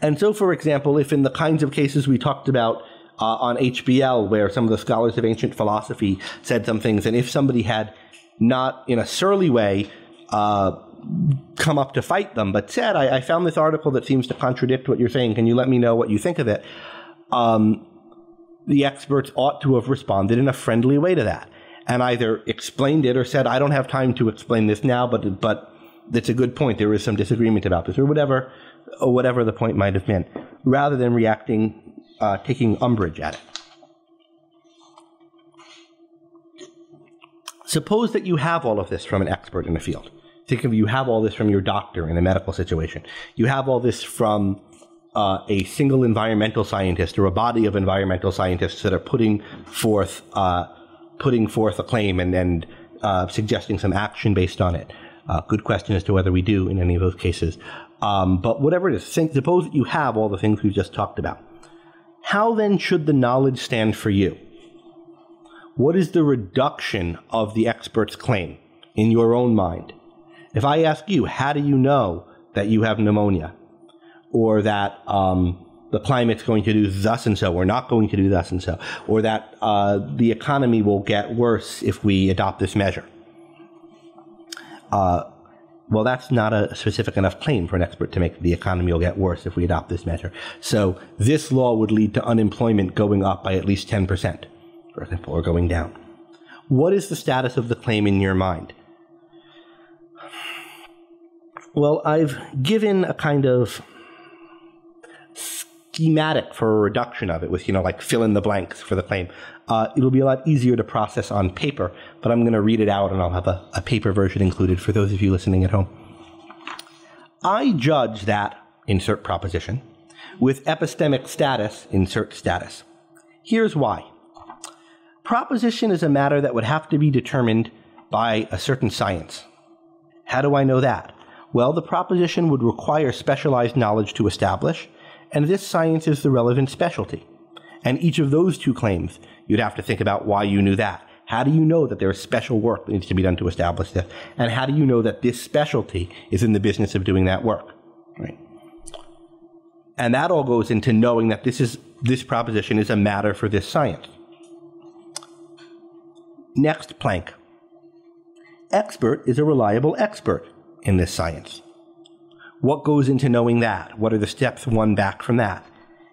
And so, for example, if in the kinds of cases we talked about on HBL, where some of the scholars of ancient philosophy said some things, and if somebody had not in a surly way come up to fight them, but said, I found this article that seems to contradict what you're saying, can you let me know what you think of it? The experts ought to have responded in a friendly way to that, and either explained it or said, I don't have time to explain this now, but it's a good point, there is some disagreement about this, or whatever the point might have been, rather than reacting, taking umbrage at it. Suppose that you have all of this from an expert in the field. Think of you have all this from your doctor in a medical situation. You have all this from a single environmental scientist or a body of environmental scientists that are putting forth a claim and suggesting some action based on it. Good question as to whether we do in any of those cases. But whatever it is, suppose that you have all the things we've just talked about. How then should the knowledge stand for you? What is the reduction of the expert's claim in your own mind? If I ask you, how do you know that you have pneumonia? Or that the climate's going to do thus and so, or not going to do thus and so, or that the economy will get worse if we adopt this measure? Well, that's not a specific enough claim for an expert to make. The economy will get worse if we adopt this measure. So this law would lead to unemployment going up by at least 10%, for example, or going down. What is the status of the claim in your mind? Well, I've given a kind of schematic for a reduction of it with, like fill in the blanks for the claim. It'll be a lot easier to process on paper, but I'm going to read it out and I'll have a paper version included for those of you listening at home. I judge that, insert proposition, with epistemic status, insert status. Here's why. Proposition is a matter that would have to be determined by a certain science. How do I know that? Well, the proposition would require specialized knowledge to establish, and this science is the relevant specialty. And each of those two claims, you'd have to think about why you knew that. How do you know that there is special work that needs to be done to establish this? And how do you know that this specialty is in the business of doing that work? Right? And that all goes into knowing that this proposition is a matter for this science. Next plank. Expert is a reliable expert in this science. What goes into knowing that? What are the steps one back from that?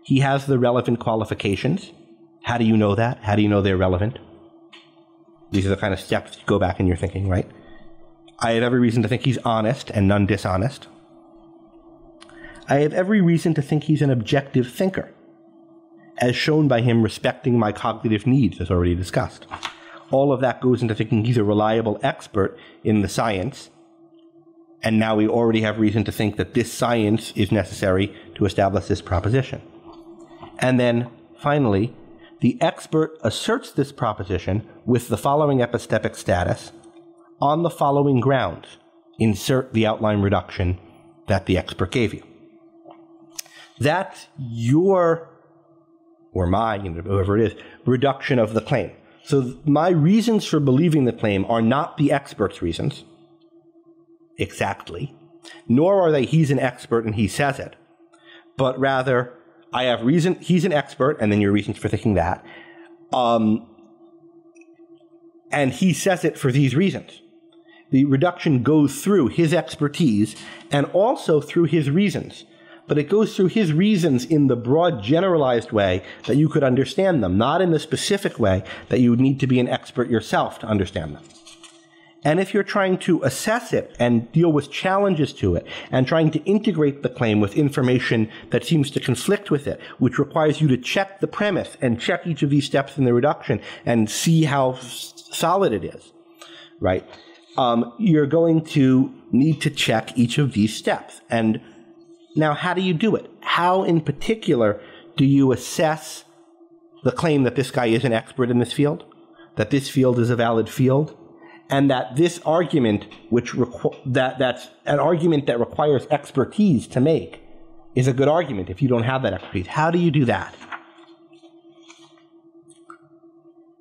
He has the relevant qualifications. How do you know that? How do you know they're relevant? These are the kind of steps you go back in your thinking, right? I have every reason to think he's honest and none dishonest. I have every reason to think he's an objective thinker, as shown by him respecting my cognitive needs, as already discussed. All of that goes into thinking he's a reliable expert in the science, and now we already have reason to think that this science is necessary to establish this proposition. And then, finally, the expert asserts this proposition with the following epistemic status on the following grounds. Insert the outline reduction that the expert gave you. That's your, or my, whoever it is, reduction of the claim. So my reasons for believing the claim are not the expert's reasons, exactly, nor are they he's an expert and he says it, but rather I have reason, he's an expert, and then your reasons for thinking that, and he says it for these reasons. The reduction goes through his expertise and also through his reasons, but it goes through his reasons in the broad generalized way that you could understand them, not in the specific way that you would need to be an expert yourself to understand them. And if you're trying to assess it and deal with challenges to it and trying to integrate the claim with information that seems to conflict with it, which requires you to check the premise and check each of these steps in the reduction and see how solid it is, right? You're going to need to check each of these steps. And now, how do you do it? How, in particular, do you assess the claim that this guy is an expert in this field, that this field is a valid field, and that this argument, that's an argument that requires expertise to make, is a good argument if you don't have that expertise? How do you do that?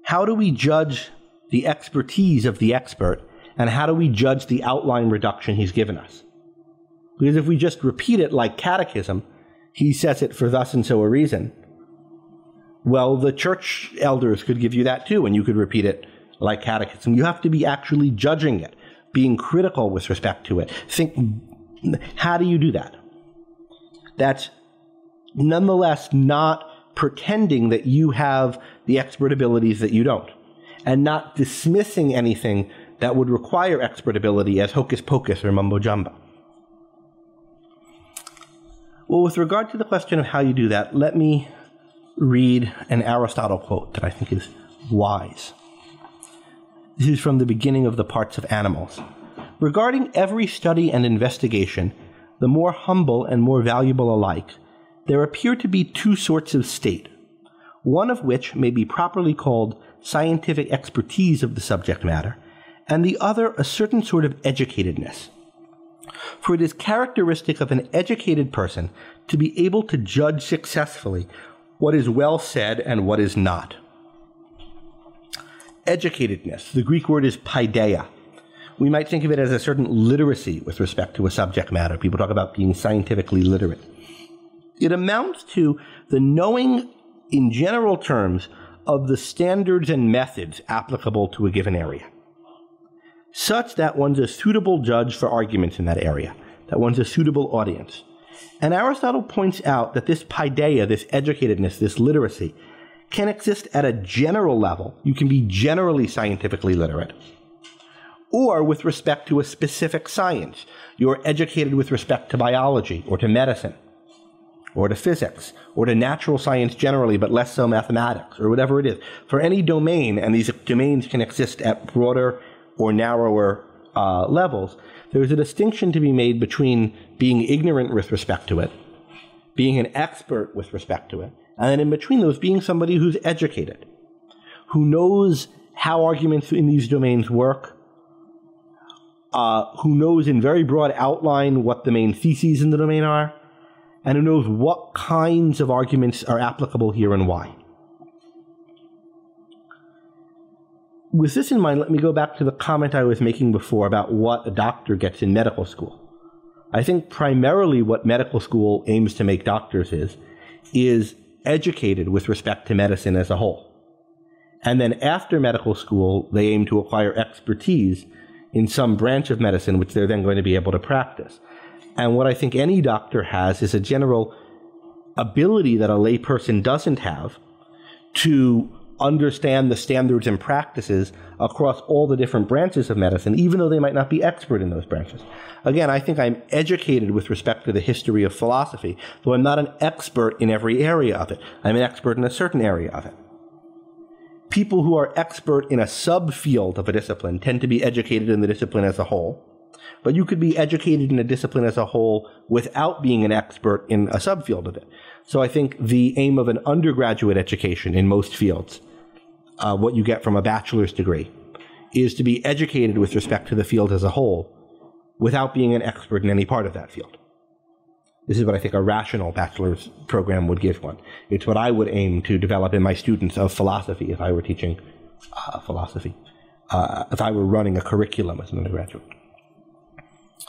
How do we judge the expertise of the expert, and how do we judge the outline reduction he's given us? Because if we just repeat it like catechism, he says it for thus and so a reason, well, the church elders could give you that too, and you could repeat it like catechism. You have to be actually judging it, being critical with respect to it. How do you do that? That's nonetheless not pretending that you have the expert abilities that you don't, and not dismissing anything that would require expert ability as hocus pocus or mumbo jumbo. Well, with regard to the question of how you do that, let me read an Aristotle quote that I think is wise. This is from the beginning of the Parts of Animals. Regarding every study and investigation, the more humble and more valuable alike, there appear to be two sorts of state, one of which may be properly called scientific expertise of the subject matter, and the other a certain sort of educatedness. For it is characteristic of an educated person to be able to judge successfully what is well said and what is not. Educatedness, the Greek word is paideia. We might think of it as a certain literacy with respect to a subject matter. People talk about being scientifically literate. It amounts to the knowing, in general terms, of the standards and methods applicable to a given area, such that one's a suitable judge for arguments in that area, that one's a suitable audience. And Aristotle points out that this paideia, this educatedness, this literacy, can exist at a general level. You can be generally scientifically literate, or with respect to a specific science. You're educated with respect to biology or to medicine or to physics or to natural science generally, but less so mathematics or whatever it is. For any domain, and these domains can exist at broader or narrower levels, there is a distinction to be made between being ignorant with respect to it, being an expert with respect to it, and then in between those being somebody who's educated, who knows how arguments in these domains work, who knows in very broad outline what the main theses in the domain are, and who knows what kinds of arguments are applicable here and why. With this in mind, let me go back to the comment I was making before about what a doctor gets in medical school. I think primarily what medical school aims to make doctors is educated with respect to medicine as a whole. And then after medical school, they aim to acquire expertise in some branch of medicine, which they're then going to be able to practice. And what I think any doctor has is a general ability that a layperson doesn't have to understand the standards and practices across all the different branches of medicine, even though they might not be expert in those branches. Again, I think I'm educated with respect to the history of philosophy, though I'm not an expert in every area of it. I'm an expert in a certain area of it. People who are expert in a subfield of a discipline tend to be educated in the discipline as a whole, but you could be educated in a discipline as a whole without being an expert in a subfield of it. So I think the aim of an undergraduate education in most fields, what you get from a bachelor's degree, is to be educated with respect to the field as a whole without being an expert in any part of that field. This is what I think a rational bachelor's program would give one. It's what I would aim to develop in my students of philosophy if I were teaching philosophy, if I were running a curriculum as an undergraduate.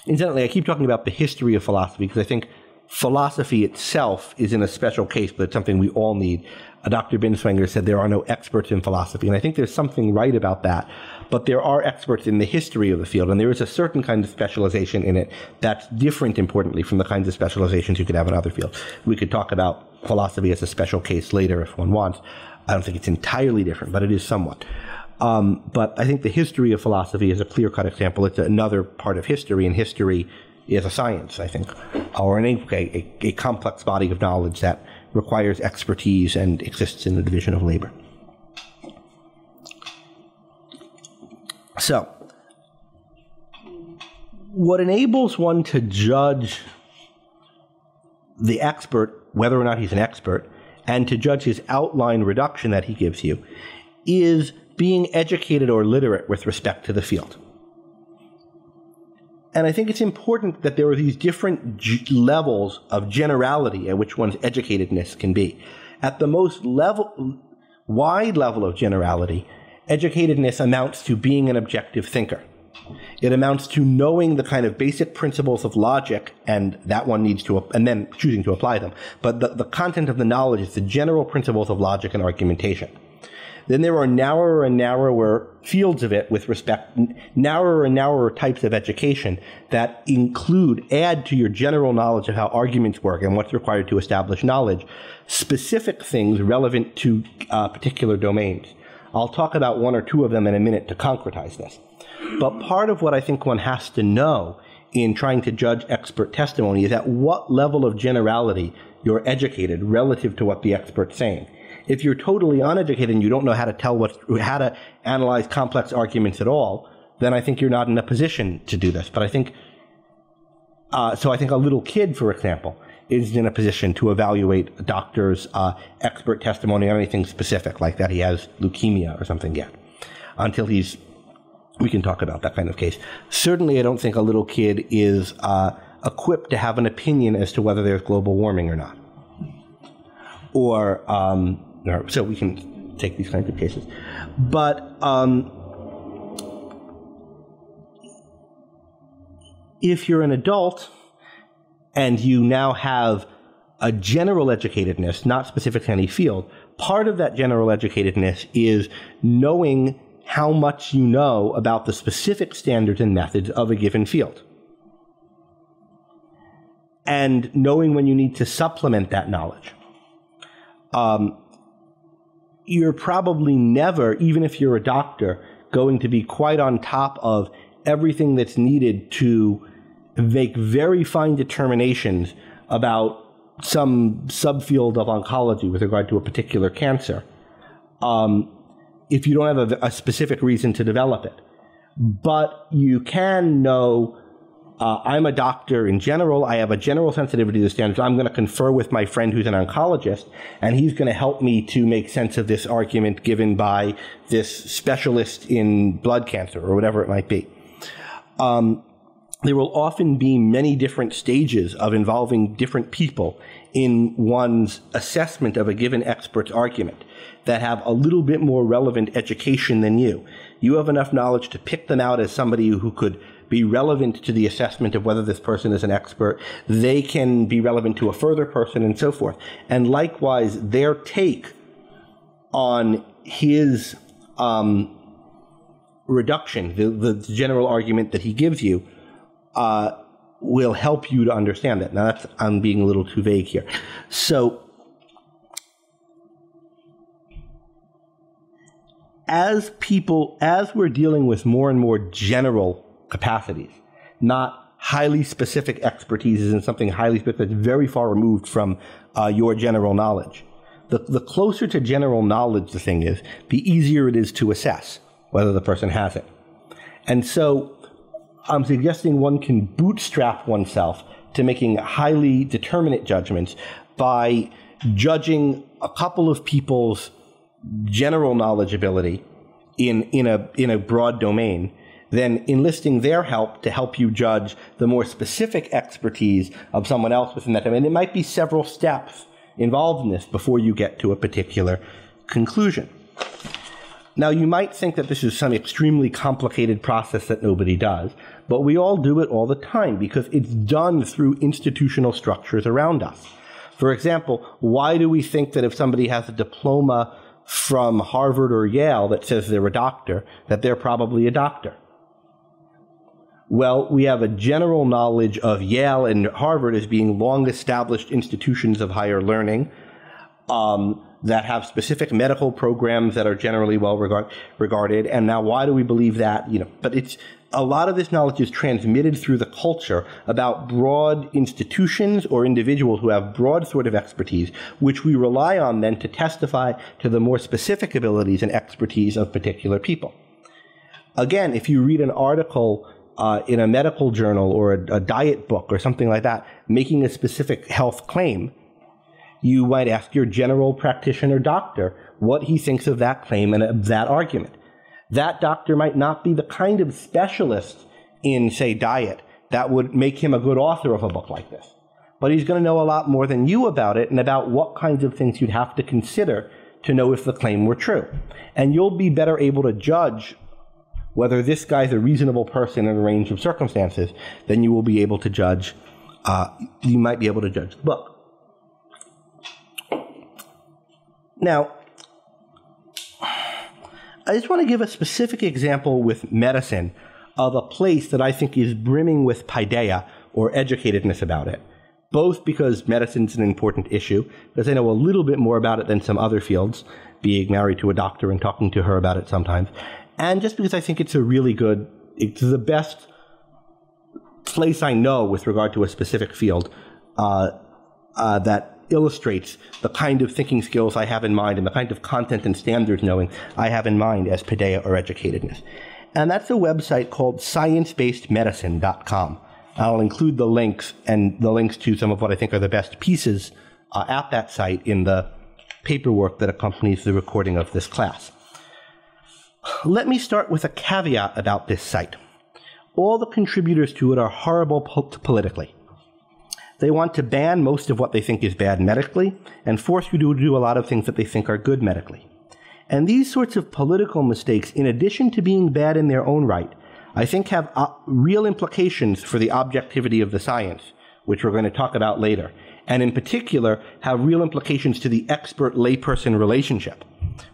Incidentally, I keep talking about the history of philosophy because I think philosophy itself is in a special case, but it's something we all need. Dr. Binswanger said there are no experts in philosophy, and I think there's something right about that. But there are experts in the history of the field, and there is a certain kind of specialization in it that's different, importantly, from the kinds of specializations you could have in other fields. We could talk about philosophy as a special case later if one wants. I don't think it's entirely different, but it is somewhat. But I think the history of philosophy is a clear-cut example. It's another part of history, and history is a science, I think, or a complex body of knowledge that requires expertise and exists in the division of labor. So, what enables one to judge the expert, whether or not he's an expert, and to judge his outline reduction that he gives you, is being educated or literate with respect to the field. And I think it's important that there are these different levels of generality at which one's educatedness can be. At the most wide level of generality, educatedness amounts to being an objective thinker. It amounts to knowing the kind of basic principles of logic, and that one needs to, and then choosing to apply them. But the content of the knowledge is the general principles of logic and argumentation. Then there are narrower and narrower fields of it with respect, narrower and narrower types of education that add to your general knowledge of how arguments work and what's required to establish knowledge, specific things relevant to particular domains. I'll talk about one or two of them in a minute to concretize this. But part of what I think one has to know in trying to judge expert testimony is at what level of generality you're educated relative to what the expert's saying. If you're totally uneducated and you don't know how to analyze complex arguments at all, then I think you're not in a position to do this. But I think, so I think a little kid, for example, is in a position to evaluate a doctor's expert testimony on anything specific, like that he has leukemia or something yet, until he's we can talk about that kind of case. Certainly, I don't think a little kid is equipped to have an opinion as to whether there's global warming or not. Or so we can take these kinds of cases. But if you're an adult and you now have a general educatedness, not specific to any field, part of that general educatedness is knowing how much you know about the specific standards and methods of a given field. And knowing when you need to supplement that knowledge. You're probably never, even if you're a doctor, going to be quite on top of everything that's needed to make very fine determinations about some subfield of oncology with regard to a particular cancer, if you don't have a specific reason to develop it. But you can know, I'm a doctor in general, I have a general sensitivity to the standards, I'm going to confer with my friend who's an oncologist, and he's going to help me to make sense of this argument given by this specialist in blood cancer, or whatever it might be. There will often be many different stages of involving different people in one's assessment of a given expert's argument that have a little bit more relevant education than you. You have enough knowledge to pick them out as somebody who could be relevant to the assessment of whether this person is an expert. They can be relevant to a further person and so forth. And likewise, their take on his reduction, the general argument that he gives you, will help you to understand it. Now, I'm being a little too vague here. So, as we're dealing with more and more general capacities, not highly specific expertises in something highly specific that's very far removed from your general knowledge, the closer to general knowledge the thing is, the easier it is to assess whether the person has it. And so, I'm suggesting one can bootstrap oneself to making highly determinate judgments by judging a couple of people's general knowledge ability in a broad domain, then enlisting their help to help you judge the more specific expertise of someone else within that domain. It might be several steps involved in this before you get to a particular conclusion. Now, you might think that this is some extremely complicated process that nobody does, but we all do it all the time because it's done through institutional structures around us. For example, why do we think that if somebody has a diploma from Harvard or Yale that says they're a doctor, that they're probably a doctor? Well, we have a general knowledge of Yale and Harvard as being long-established institutions of higher learning, that have specific medical programs that are generally well regarded. And now, why do we believe that? But it's a lot of this knowledge is transmitted through the culture about broad institutions or individuals who have broad sort of expertise, which we rely on then to testify to the more specific abilities and expertise of particular people. Again, if you read an article in a medical journal or a diet book or something like that, making a specific health claim, you might ask your general practitioner doctor what he thinks of that claim and of that argument. That doctor might not be the kind of specialist in, say, diet that would make him a good author of a book like this. But he's going to know a lot more than you about it and about what kinds of things you'd have to consider to know if the claim were true. And you'll be better able to judge whether this guy's a reasonable person in a range of circumstances than you will be able to judge, you might be able to judge the book. Now, I just want to give a specific example with medicine of a place that I think is brimming with paideia, or educatedness about it, both because medicine's an important issue, because I know a little bit more about it than some other fields, being married to a doctor and talking to her about it sometimes, and just because I think it's it's the best place I know with regard to a specific field that illustrates the kind of thinking skills I have in mind and the kind of content and standards knowing I have in mind as paideia or educatedness. And that's a website called sciencebasedmedicine.com. I'll include the links to some of what I think are the best pieces at that site in the paperwork that accompanies the recording of this class. Let me start with a caveat about this site. All the contributors to it are horrible politically. They want to ban most of what they think is bad medically and force you to do a lot of things that they think are good medically. And these sorts of political mistakes, in addition to being bad in their own right, I think have real implications for the objectivity of the science, which we're going to talk about later, and in particular have real implications to the expert-layperson relationship,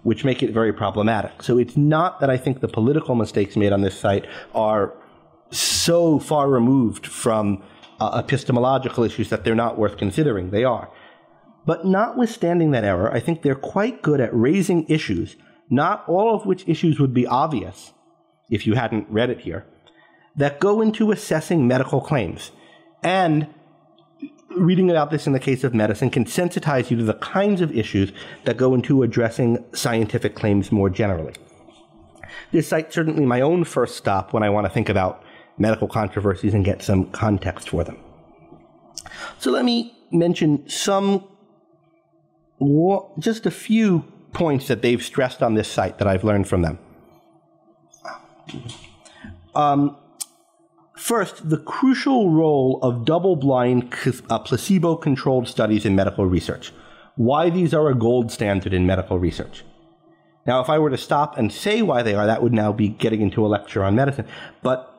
which make it very problematic. So it's not that I think the political mistakes made on this site are so far removed from epistemological issues that they're not worth considering. They are. But notwithstanding that error, I think they're quite good at raising issues, not all of which issues would be obvious if you hadn't read it here, that go into assessing medical claims. And reading about this in the case of medicine can sensitize you to the kinds of issues that go into addressing scientific claims more generally. This site's certainly my own first stop when I want to think about medical controversies and get some context for them. So let me mention just a few points that they've stressed on this site that I've learned from them. First, the crucial role of double-blind, placebo-controlled studies in medical research. Why these are a gold standard in medical research. Now, if I were to stop and say why they are, that would now be getting into a lecture on medicine. But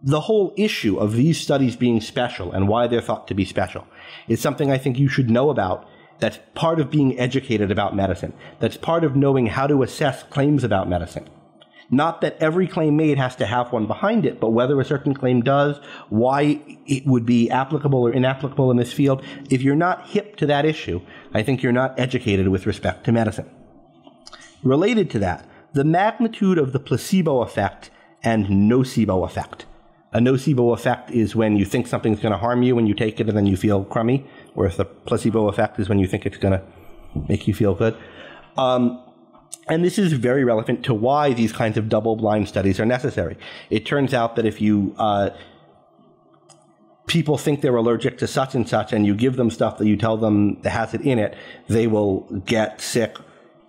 the whole issue of these studies being special and why they're thought to be special is something I think you should know about. That's part of being educated about medicine. That's part of knowing how to assess claims about medicine. Not that every claim made has to have one behind it, but whether a certain claim does, why it would be applicable or inapplicable in this field. If you're not hip to that issue, I think you're not educated with respect to medicine. Related to that, the magnitude of the placebo effect and nocebo effect. A nocebo effect is when you think something's going to harm you when you take it and then you feel crummy, whereas the placebo effect is when you think it's going to make you feel good. And this is very relevant to why these kinds of double-blind studies are necessary. It turns out that if you people think they're allergic to such and such and you give them stuff that you tell them that has it in it, they will get sick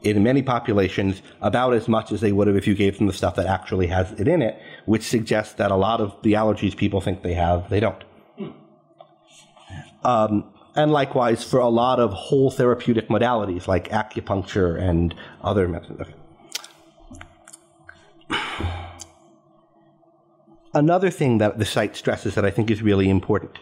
in many populations about as much as they would have if you gave them the stuff that actually has it in it, which suggests that a lot of the allergies people think they have, they don't. And likewise for a lot of whole therapeutic modalities like acupuncture and other methods. Okay. Another thing that the site stresses that I think is really important.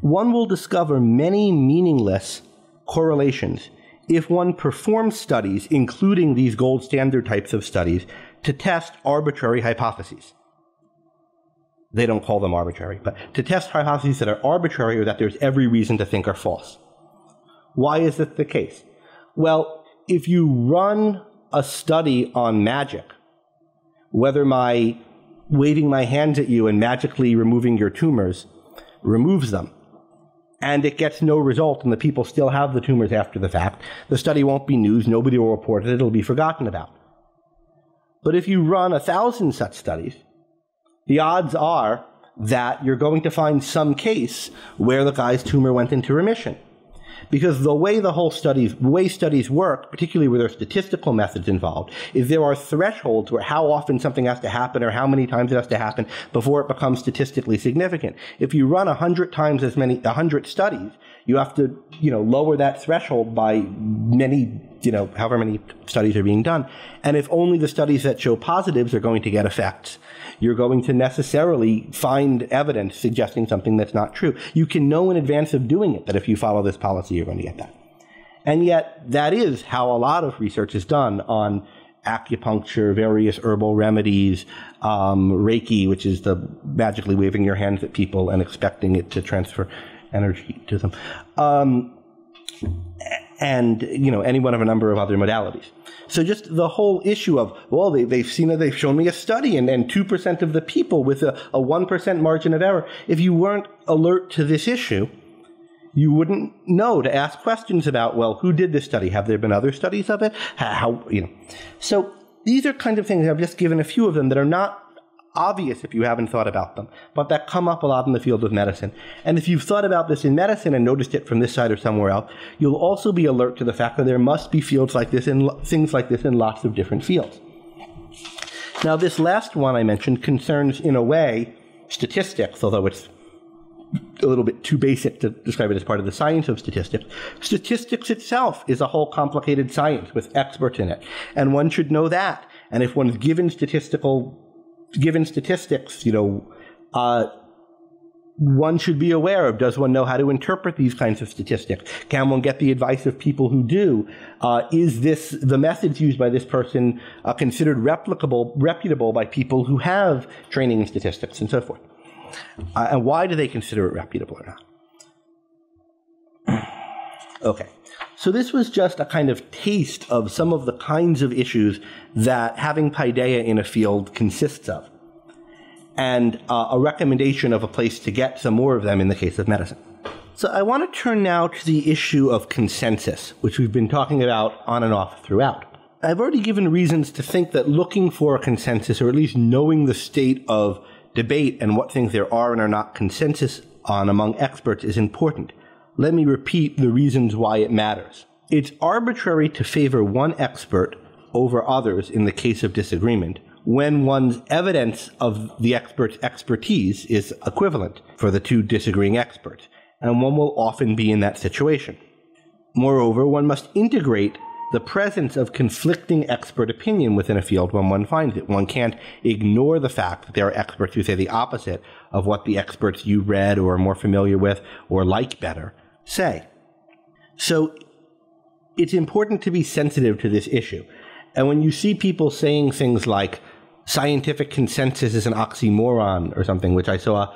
One will discover many meaningless correlations if one performs studies, including these gold standard types of studies, to test arbitrary hypotheses. They don't call them arbitrary, but to test hypotheses that are arbitrary or that there's every reason to think are false. Why is this the case? Well, if you run a study on magic, whether my waving my hands at you and magically removing your tumors removes them, and it gets no result and the people still have the tumors after the fact, the study won't be news, nobody will report it, it'll be forgotten about. But if you run 1,000 such studies, the odds are that you're going to find some case where the guy's tumor went into remission. Because the way studies work, particularly where there are statistical methods involved, is there are thresholds where how often something has to happen or how many times it has to happen before it becomes statistically significant. If you run 100 studies, you have to, lower that threshold by many, however many studies are being done. And if only the studies that show positives are going to get effects, you're going to necessarily find evidence suggesting something that's not true. You can know in advance of doing it that if you follow this policy, you're going to get that. And yet, that is how a lot of research is done on acupuncture, various herbal remedies, Reiki, which is the magically waving your hands at people and expecting it to transfer energy to them, and any one of a number of other modalities. So just the whole issue of, well, they've shown me a study and 2% of the people with a 1% margin of error. If you weren't alert to this issue, you wouldn't know to ask questions about, well, who did this study? Have there been other studies of it? So these are kind of things, I've just given a few of them that are not obvious if you haven't thought about them, but that come up a lot in the field of medicine. And if you've thought about this in medicine and noticed it from this side or somewhere else, you'll also be alert to the fact that there must be fields like this and things like this in lots of different fields. Now, this last one I mentioned concerns, in a way, statistics, although it's a little bit too basic to describe it as part of the science of statistics. Statistics itself is a whole complicated science with experts in it, and one should know that. And if one's given statistics, one should be aware of, does one know how to interpret these kinds of statistics? Can one get the advice of people who do? Is the methods used by this person considered reputable by people who have training in statistics and so forth? And why do they consider it reputable or not? Okay, so this was just a kind of taste of some of the kinds of issues that having paideia in a field consists of, and a recommendation of a place to get some more of them in the case of medicine. So I want to turn now to the issue of consensus, which we've been talking about on and off throughout. I've already given reasons to think that looking for a consensus, or at least knowing the state of debate and what things there are and are not consensus on among experts, is important. Let me repeat the reasons why it matters. It's arbitrary to favor one expert over others in the case of disagreement when one's evidence of the expert's expertise is equivalent for the two disagreeing experts, and one will often be in that situation. Moreover, one must integrate the presence of conflicting expert opinion within a field when one finds it. One can't ignore the fact that there are experts who say the opposite of what the experts you read or are more familiar with or like better say. So it's important to be sensitive to this issue. And when you see people saying things like scientific consensus is an oxymoron or something, which I saw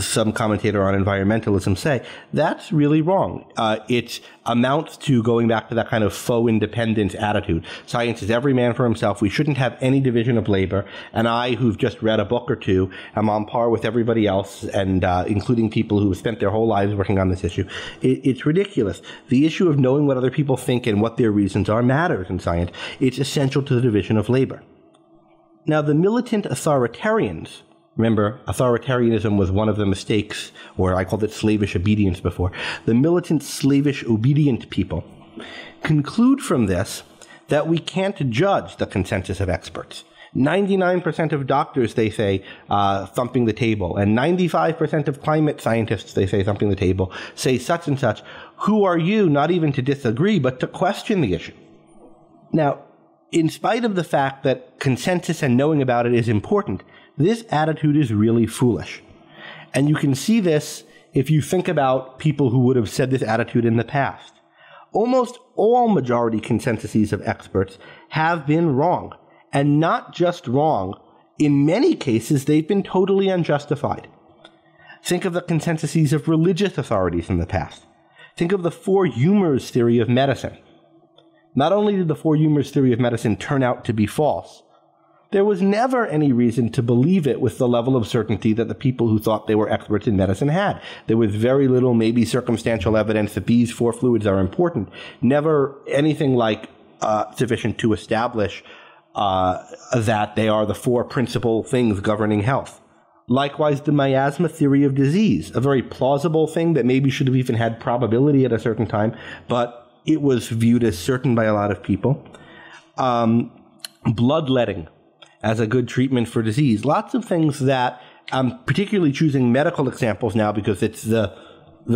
some commentator on environmentalism say, that's really wrong. It amounts to going back to that kind of faux independence attitude. Science is every man for himself. We shouldn't have any division of labor. And I, who've just read a book or two, am on par with everybody else, and including people who have spent their whole lives working on this issue. It's ridiculous. The issue of knowing what other people think and what their reasons are matters in science. It's essential to the division of labor. Now, the militant authoritarians, remember, authoritarianism was one of the mistakes, or I called it slavish obedience before. The militant, slavish, obedient people conclude from this that we can't judge the consensus of experts. 99% of doctors, they say, thumping the table, and 95% of climate scientists, they say, thumping the table, say such and such. Who are you, not even to disagree, but to question the issue? Now, in spite of the fact that consensus and knowing about it is important, this attitude is really foolish. And you can see this if you think about people who would have said this attitude in the past. Almost all majority consensuses of experts have been wrong. And not just wrong, in many cases they've been totally unjustified. Think of the consensuses of religious authorities in the past. Think of the four humors theory of medicine. Not only did the four humors theory of medicine turn out to be false, there was never any reason to believe it with the level of certainty that the people who thought they were experts in medicine had. There was very little, maybe circumstantial evidence that these four fluids are important. Never anything like sufficient to establish that they are the four principal things governing health. Likewise, the miasma theory of disease, a very plausible thing that maybe should have even had probability at a certain time, but it was viewed as certain by a lot of people. Bloodletting as a good treatment for disease. Lots of things that I'm particularly choosing medical examples now because it's the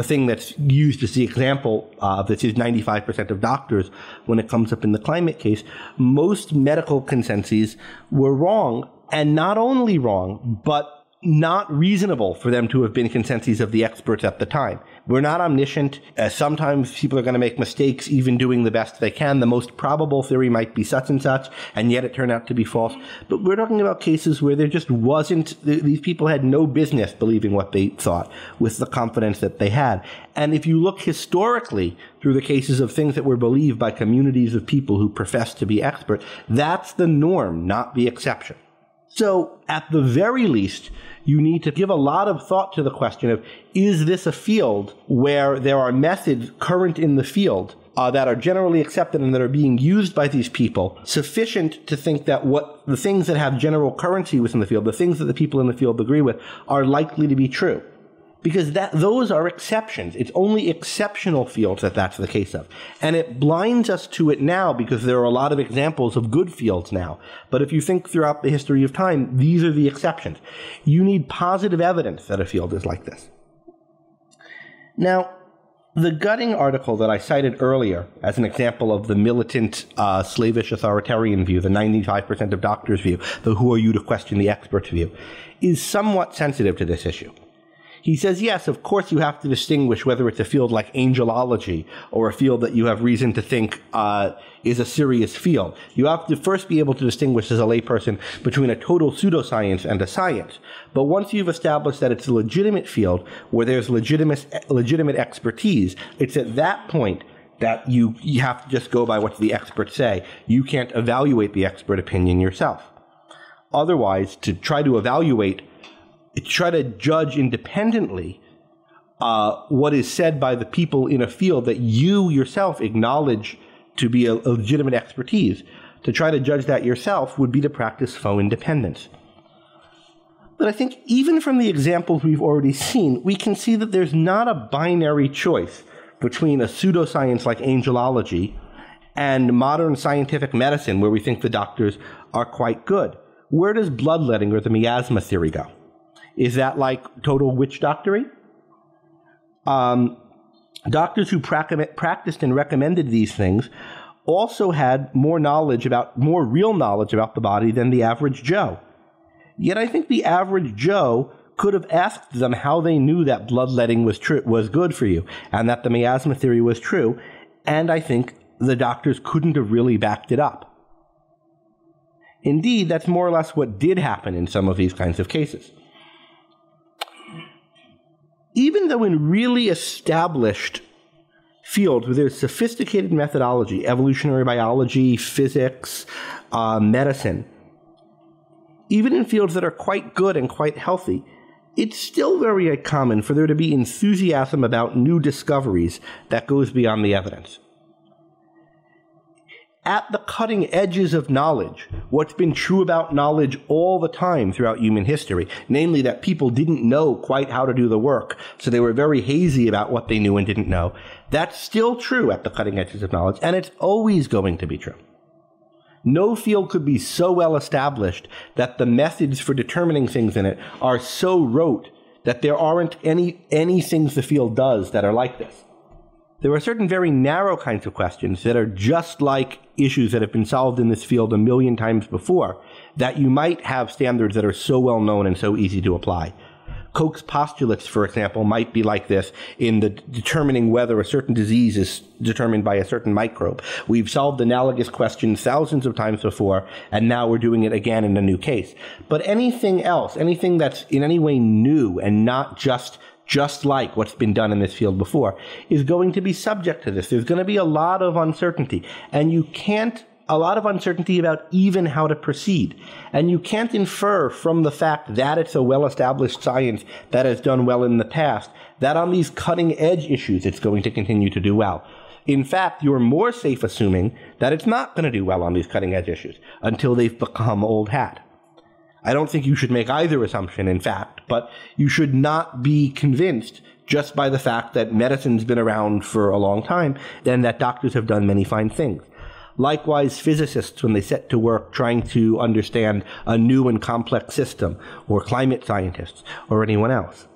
thing that's used as the example that is 95% of doctors when it comes up in the climate case. Most medical consensus were wrong, and not only wrong, but not reasonable for them to have been consensus of the experts at the time. We're not omniscient. Sometimes people are going to make mistakes even doing the best they can. The most probable theory might be such and such, and yet it turned out to be false. But we're talking about cases where there just wasn't, these people had no business believing what they thought with the confidence that they had. And if you look historically through the cases of things that were believed by communities of people who profess to be experts, that's the norm, not the exception. So, at the very least, you need to give a lot of thought to the question of, is this a field where there are methods current in the field that are generally accepted and that are being used by these people sufficient to think that what the things that have general currency within the field, the things that the people in the field agree with, are likely to be true? because those are exceptions. It's only exceptional fields that that's the case of. And it blinds us to it now because there are a lot of examples of good fields now. But if you think throughout the history of time, these are the exceptions. You need positive evidence that a field is like this. Now, the Gutting article that I cited earlier as an example of the militant Slavish authoritarian view, the 95% of doctors view, the who are you to question the experts view, is somewhat sensitive to this issue. He says, yes, of course you have to distinguish whether it's a field like angelology or a field that you have reason to think is a serious field. You have to first be able to distinguish as a layperson between a total pseudoscience and a science. But once you've established that it's a legitimate field where there's legitimate expertise, it's at that point that you have to just go by what the experts say. You can't evaluate the expert opinion yourself. Otherwise, to try to judge independently what is said by the people in a field that you yourself acknowledge to be a legitimate expertise, to try to judge that yourself would be to practice faux independence. But I think even from the examples we've already seen, we can see that there's not a binary choice between a pseudoscience like angelology and modern scientific medicine where we think the doctors are quite good. Where does bloodletting or the miasma theory go? Is that like total witch doctory? Doctors who practiced and recommended these things also had more real knowledge about the body than the average Joe. Yet I think the average Joe could have asked them how they knew that bloodletting was good for you and that the miasma theory was true, and I think the doctors couldn't have really backed it up. Indeed, that's more or less what did happen in some of these kinds of cases. Even though in really established fields where there's sophisticated methodology, evolutionary biology, physics, medicine, even in fields that are quite good and quite healthy, it's still very common for there to be enthusiasm about new discoveries that goes beyond the evidence. At the cutting edges of knowledge, what's been true about knowledge all the time throughout human history, namely that people didn't know quite how to do the work, so they were very hazy about what they knew and didn't know, that's still true at the cutting edges of knowledge, and it's always going to be true. No field could be so well established that the methods for determining things in it are so rote that there aren't any things the field does that are like this. There are certain very narrow kinds of questions that are just like issues that have been solved in this field a million times before, that you might have standards that are so well known and so easy to apply. Koch's postulates, for example, might be like this in the determining whether a certain disease is determined by a certain microbe. We've solved analogous questions thousands of times before, and now we're doing it again in a new case. But anything else, anything that's in any way new and not just like what's been done in this field before, is going to be subject to this. There's going to be a lot of uncertainty, and a lot of uncertainty about even how to proceed. And you can't infer from the fact that it's a well-established science that has done well in the past, that on these cutting-edge issues it's going to continue to do well. In fact, you're more safe assuming that it's not going to do well on these cutting-edge issues until they've become old hat. I don't think you should make either assumption, in fact, but you should not be convinced just by the fact that medicine's been around for a long time and that doctors have done many fine things. Likewise, physicists, when they set to work trying to understand a new and complex system, or climate scientists, or anyone else.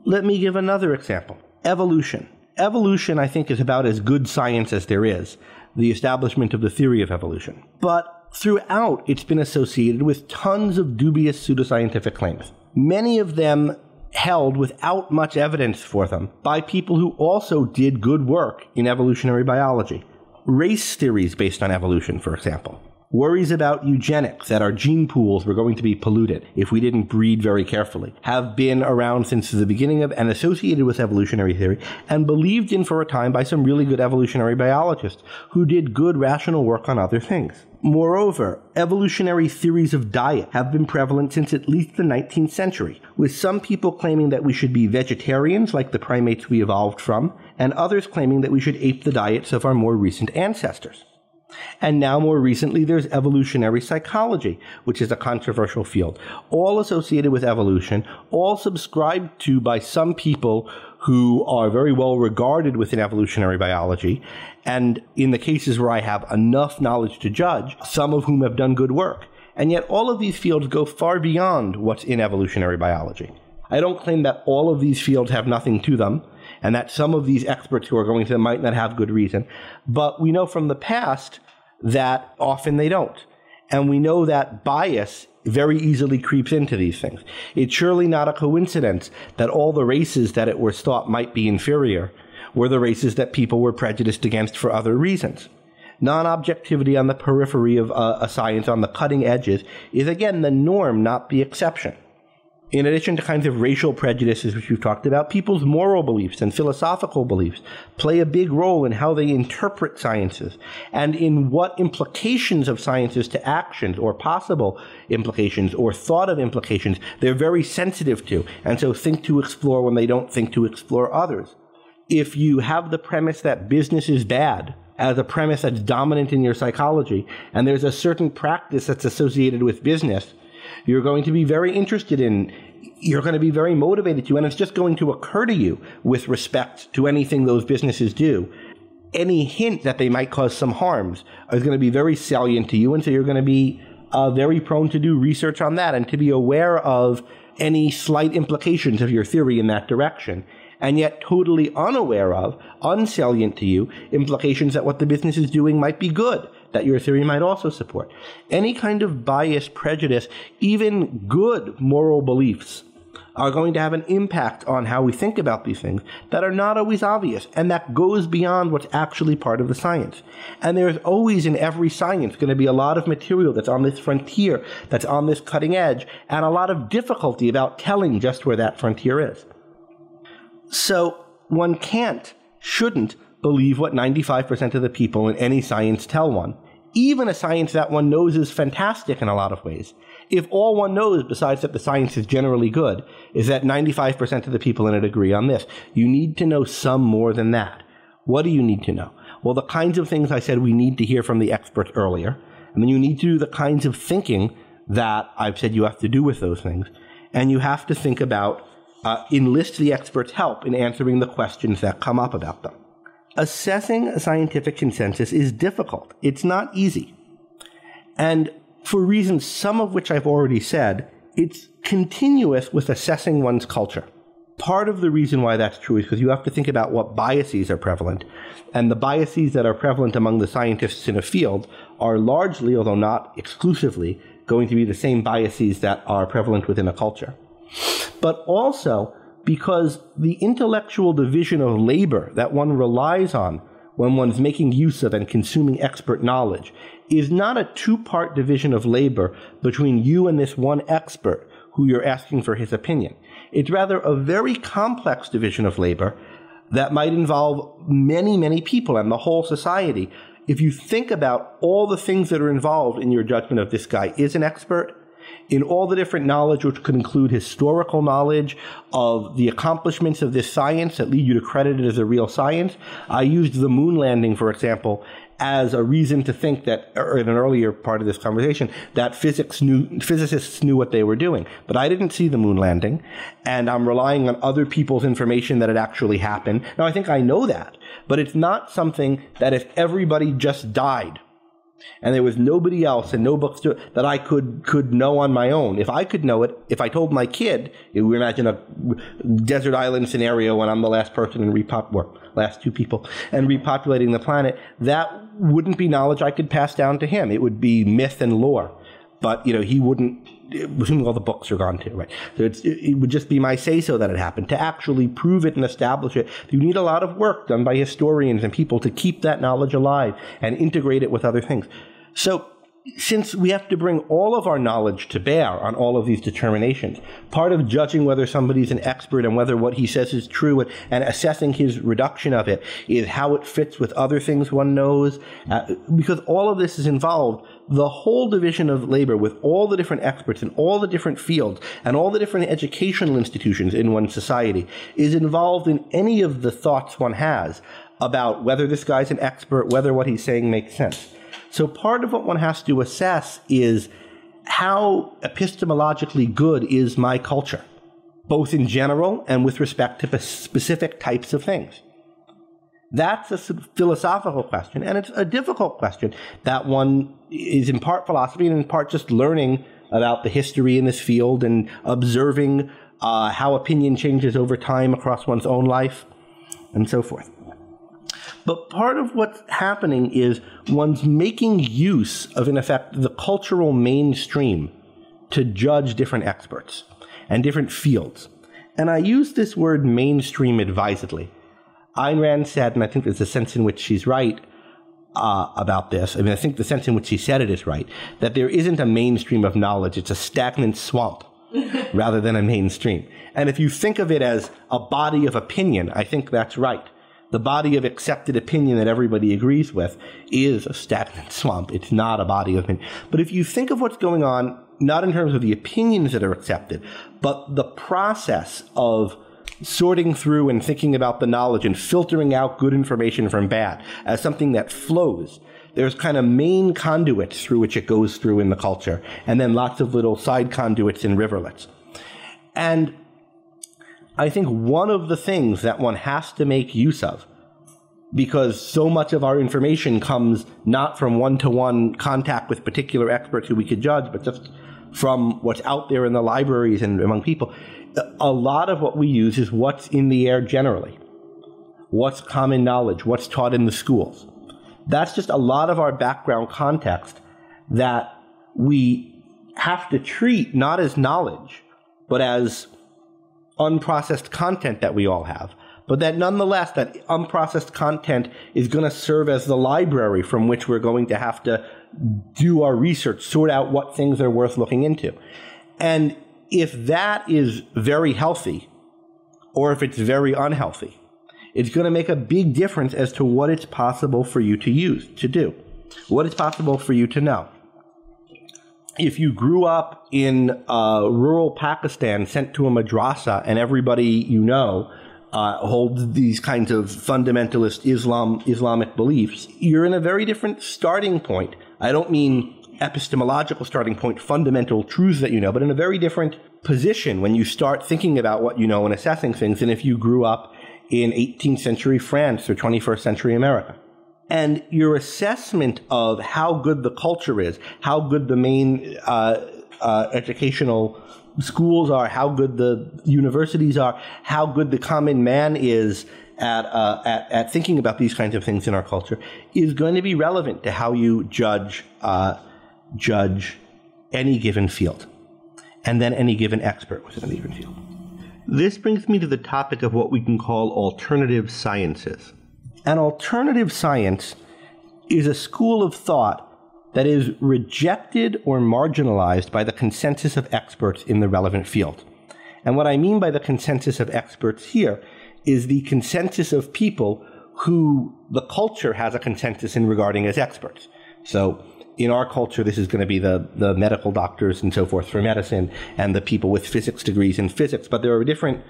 Let me give another example. Evolution. Evolution, I think, is about as good science as there is, the establishment of the theory of evolution. But throughout, it's been associated with tons of dubious pseudoscientific claims, many of them held without much evidence for them by people who also did good work in evolutionary biology. Race theories based on evolution, for example. Worries about eugenics, that our gene pools were going to be polluted if we didn't breed very carefully, have been around since the beginning of and associated with evolutionary theory and believed in for a time by some really good evolutionary biologists who did good rational work on other things. Moreover, evolutionary theories of diet have been prevalent since at least the 19th century, with some people claiming that we should be vegetarians like the primates we evolved from, and others claiming that we should ape the diets of our more recent ancestors. And now more recently, there's evolutionary psychology, which is a controversial field, all associated with evolution, all subscribed to by some people who are very well regarded within evolutionary biology. And in the cases where I have enough knowledge to judge, some of whom have done good work. And yet all of these fields go far beyond what's in evolutionary biology. I don't claim that all of these fields have nothing to them, and that some of these experts who are going to them might not have good reason. But we know from the past that often they don't. And we know that bias very easily creeps into these things. It's surely not a coincidence that all the races that it was thought might be inferior were the races that people were prejudiced against for other reasons. Non-objectivity on the periphery of a science, on the cutting edges, is again the norm, not the exception. In addition to kinds of racial prejudices, which we've talked about, people's moral beliefs and philosophical beliefs play a big role in how they interpret sciences and in what implications of sciences to actions or possible implications or thought of implications they're very sensitive to, and so think to explore when they don't think to explore others. If you have the premise that business is bad as a premise that's dominant in your psychology, and there's a certain practice that's associated with business, you're going to be very interested in, you're going to be very motivated to, and it's just going to occur to you with respect to anything those businesses do. Any hint that they might cause some harms is going to be very salient to you, and so you're going to be very prone to do research on that and to be aware of any slight implications of your theory in that direction, and yet totally unaware of, unsalient to you, implications that what the business is doing might be good, that your theory might also support. Any kind of bias, prejudice, even good moral beliefs are going to have an impact on how we think about these things that are not always obvious, and that goes beyond what's actually part of the science. And there's always in every science going to be a lot of material that's on this frontier, that's on this cutting edge, and a lot of difficulty about telling just where that frontier is. So one can't, shouldn't, believe what 95% of the people in any science tell one, even a science that one knows is fantastic in a lot of ways. If all one knows, besides that the science is generally good, is that 95% of the people in it agree on this, you need to know some more than that. What do you need to know? Well, the kinds of things I said we need to hear from the experts earlier, and then you need to do the kinds of thinking that I've said you have to do with those things, and you have to think about, enlist the experts' help in answering the questions that come up about them. Assessing a scientific consensus is difficult. It's not easy. And for reasons, some of which I've already said, it's continuous with assessing one's culture. Part of the reason why that's true is because you have to think about what biases are prevalent. And the biases that are prevalent among the scientists in a field are largely, although not exclusively, going to be the same biases that are prevalent within a culture. But also because the intellectual division of labor that one relies on when one's making use of and consuming expert knowledge is not a two-part division of labor between you and this one expert who you're asking for his opinion. It's rather a very complex division of labor that might involve many, many people and the whole society. If you think about all the things that are involved in your judgment of this guy is an expert, in all the different knowledge, which could include historical knowledge of the accomplishments of this science that lead you to credit it as a real science. I used the moon landing, for example, as a reason to think that, or in an earlier part of this conversation, that physicists knew what they were doing. But I didn't see the moon landing, and I'm relying on other people's information that it actually happened. Now, I think I know that, but it's not something that if everybody just died, and there was nobody else and no books to it, that I could know on my own. If I could know it, if I told my kid, we imagine a desert island scenario when I'm the last person and last two people, and repopulating the planet, that wouldn't be knowledge I could pass down to him. It would be myth and lore. But, he wouldn't, assuming all the books are gone too, right? So it would just be my say-so that it happened. To actually prove it and establish it, you need a lot of work done by historians and people to keep that knowledge alive and integrate it with other things. So since we have to bring all of our knowledge to bear on all of these determinations, part of judging whether somebody's an expert and whether what he says is true and assessing his reduction of it is how it fits with other things one knows. Because all of this is involved, the whole division of labor with all the different experts in all the different fields and all the different educational institutions in one's society is involved in any of the thoughts one has about whether this guy's an expert, whether what he's saying makes sense. So part of what one has to assess is how epistemologically good is my culture, both in general and with respect to specific types of things. That's a philosophical question, and it's a difficult question that one is in part philosophy and in part just learning about the history in this field and observing how opinion changes over time across one's own life and so forth. But part of what's happening is one's making use of, in effect, the cultural mainstream to judge different experts and different fields. And I use this word mainstream advisedly. Ayn Rand said, and I think there's a sense in which she's right about this. I mean, I think the sense in which she said it is right, that there isn't a mainstream of knowledge. It's a stagnant swamp rather than a mainstream. And if you think of it as a body of opinion, I think that's right. The body of accepted opinion that everybody agrees with is a stagnant swamp. It's not a body of opinion. But if you think of what's going on, not in terms of the opinions that are accepted, but the process of sorting through and thinking about the knowledge and filtering out good information from bad as something that flows, there's kind of main conduits through which it goes through in the culture, and then lots of little side conduits and riverlets. And I think one of the things that one has to make use of, because so much of our information comes not from one-to-one contact with particular experts who we could judge, but just from what's out there in the libraries and among people, a lot of what we use is what's in the air generally. What's common knowledge, what's taught in the schools. That's just a lot of our background context that we have to treat not as knowledge, but as unprocessed content that we all have. But that nonetheless, that unprocessed content is going to serve as the library from which we're going to have to do our research, sort out what things are worth looking into. And if that is very healthy, or if it's very unhealthy, it's going to make a big difference as to what it's possible for you to do, what it's possible for you to know. If you grew up in rural Pakistan, sent to a madrasa, and everybody you know holds these kinds of fundamentalist Islamic beliefs, you're in a very different starting point. I don't mean epistemological starting point, fundamental truths that you know, but in a very different position when you start thinking about what you know and assessing things than if you grew up in 18th century France or 21st century America. And your assessment of how good the culture is, how good the main educational schools are, how good the universities are, how good the common man is at thinking about these kinds of things in our culture, is going to be relevant to how you judge any given field, and then any given expert within any given field. This brings me to the topic of what we can call alternative sciences. An alternative science is a school of thought that is rejected or marginalized by the consensus of experts in the relevant field. And what I mean by the consensus of experts here is the consensus of people who the culture has a consensus in regarding as experts. So in our culture, this is going to be the medical doctors and so forth for medicine and the people with physics degrees in physics. But there are different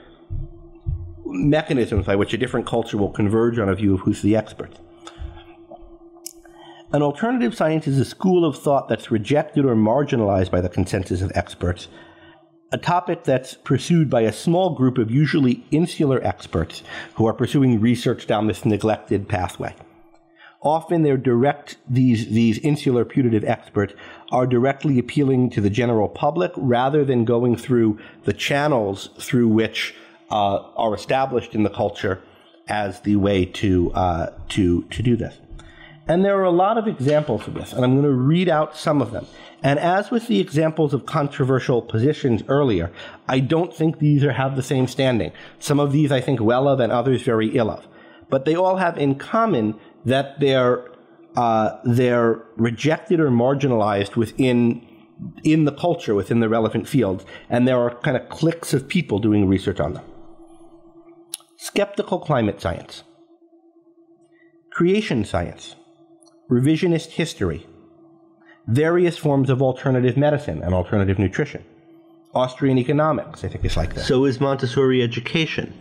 mechanisms by which a different culture will converge on a view of who's the expert. An alternative science is a school of thought that's rejected or marginalized by the consensus of experts, a topic that's pursued by a small group of usually insular experts who are pursuing research down this neglected pathway. Often these insular putative experts are directly appealing to the general public rather than going through the channels through which are established in the culture as the way to do this. And there are a lot of examples of this, and I'm going to read out some of them. And as with the examples of controversial positions earlier, I don't think these have the same standing. Some of these I think well of and others very ill of. But they all have in common that they're rejected or marginalized in the culture, within the relevant fields, and there are kind of cliques of people doing research on them. Skeptical climate science, creation science, revisionist history, various forms of alternative medicine and alternative nutrition. Austrian economics, I think, is like that. So is Montessori education.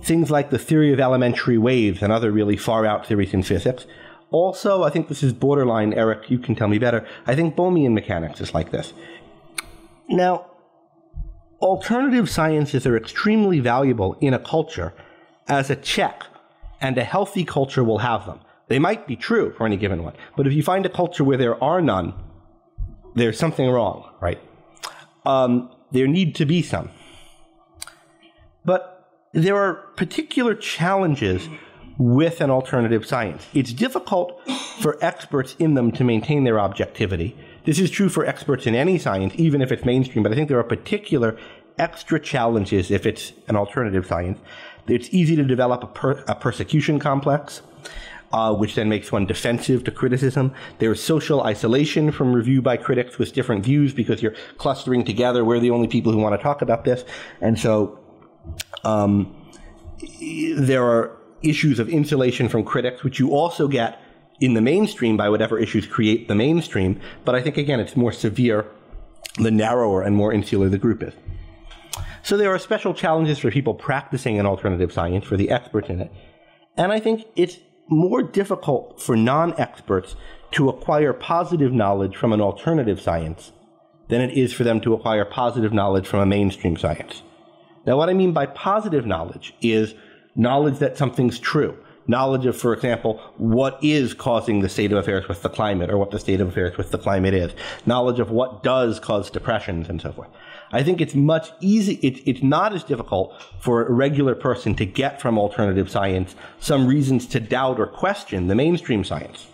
Things like the theory of elementary waves and other really far-out theories in physics Also, I think this is borderline, Eric, you can tell me better. I think Bohmian mechanics is like this. Now, alternative sciences are extremely valuable in a culture as a check, and a healthy culture will have them. They might be true for any given one, but if you find a culture where there are none, there's something wrong, right? There need to be some. But there are particular challenges with an alternative science. It's difficult for experts in them to maintain their objectivity. This is true for experts in any science, even if it's mainstream, but I think there are particular extra challenges if it's an alternative science. It's easy to develop a persecution complex, which then makes one defensive to criticism. There's social isolation from review by critics with different views because you're clustering together. We're the only people who want to talk about this. And so there are issues of insulation from critics, which you also get in the mainstream by whatever issues create the mainstream. But I think, again, it's more severe the narrower and more insular the group is. So there are special challenges for people practicing an alternative science, for the experts in it. And I think it's more difficult for non-experts to acquire positive knowledge from an alternative science than it is for them to acquire positive knowledge from a mainstream science. Now, what I mean by positive knowledge is knowledge that something's true. Knowledge of, for example, what is causing the state of affairs with the climate, or what the state of affairs with the climate is. Knowledge of what does cause depressions and so forth. I think it's much easy. It's not as difficult for a regular person to get from alternative science some reasons to doubt or question the mainstream science,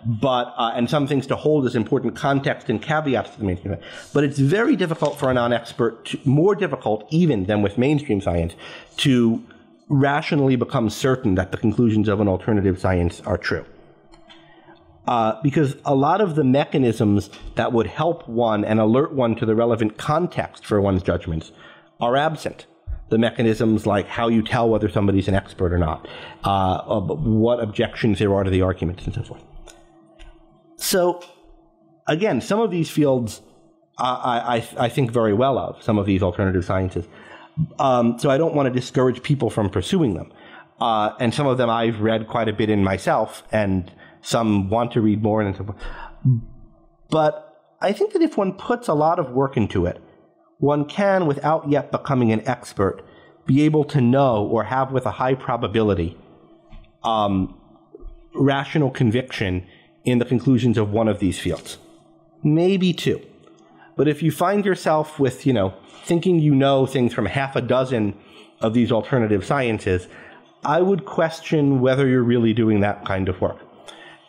but and some things to hold as important context and caveats to the mainstream science. But it's very difficult for a non-expert, more difficult even than with mainstream science, to rationally become certain that the conclusions of an alternative science are true. Because a lot of the mechanisms that would help one and alert one to the relevant context for one's judgments are absent. The mechanisms like how you tell whether somebody's an expert or not, what objections there are to the arguments, and so forth. So, again, some of these fields I think very well of, some of these alternative sciences. So I don't want to discourage people from pursuing them. And some of them I've read quite a bit in myself, and some want to read more and so forth. But I think that if one puts a lot of work into it, one can, without yet becoming an expert, be able to know or have with a high probability rational conviction in the conclusions of one of these fields. Maybe two. But if you find yourself with, thinking you know things from half a dozen of these alternative sciences, I would question whether you're really doing that kind of work.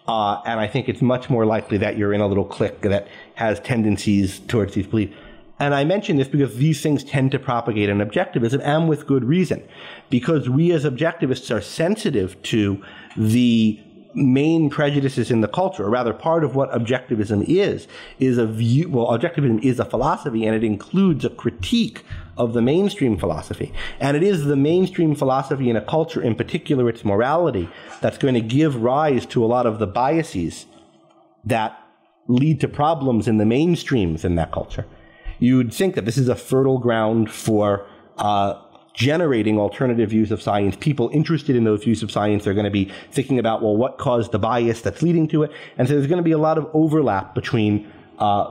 And I think it's much more likely that you're in a little clique that has tendencies towards these beliefs. And I mention this because these things tend to propagate in objectivism, and with good reason. Because we as objectivists are sensitive to the main prejudices in the culture, or rather part of what objectivism is a view. Well, objectivism is a philosophy, and it includes a critique of the mainstream philosophy. And it is the mainstream philosophy in a culture, in particular its morality, that's going to give rise to a lot of the biases that lead to problems in the mainstreams in that culture. You'd think that this is a fertile ground for generating alternative views of science. People interested in those views of science are going to be thinking about, well, what caused the bias that's leading to it? And so there's going to be a lot of overlap between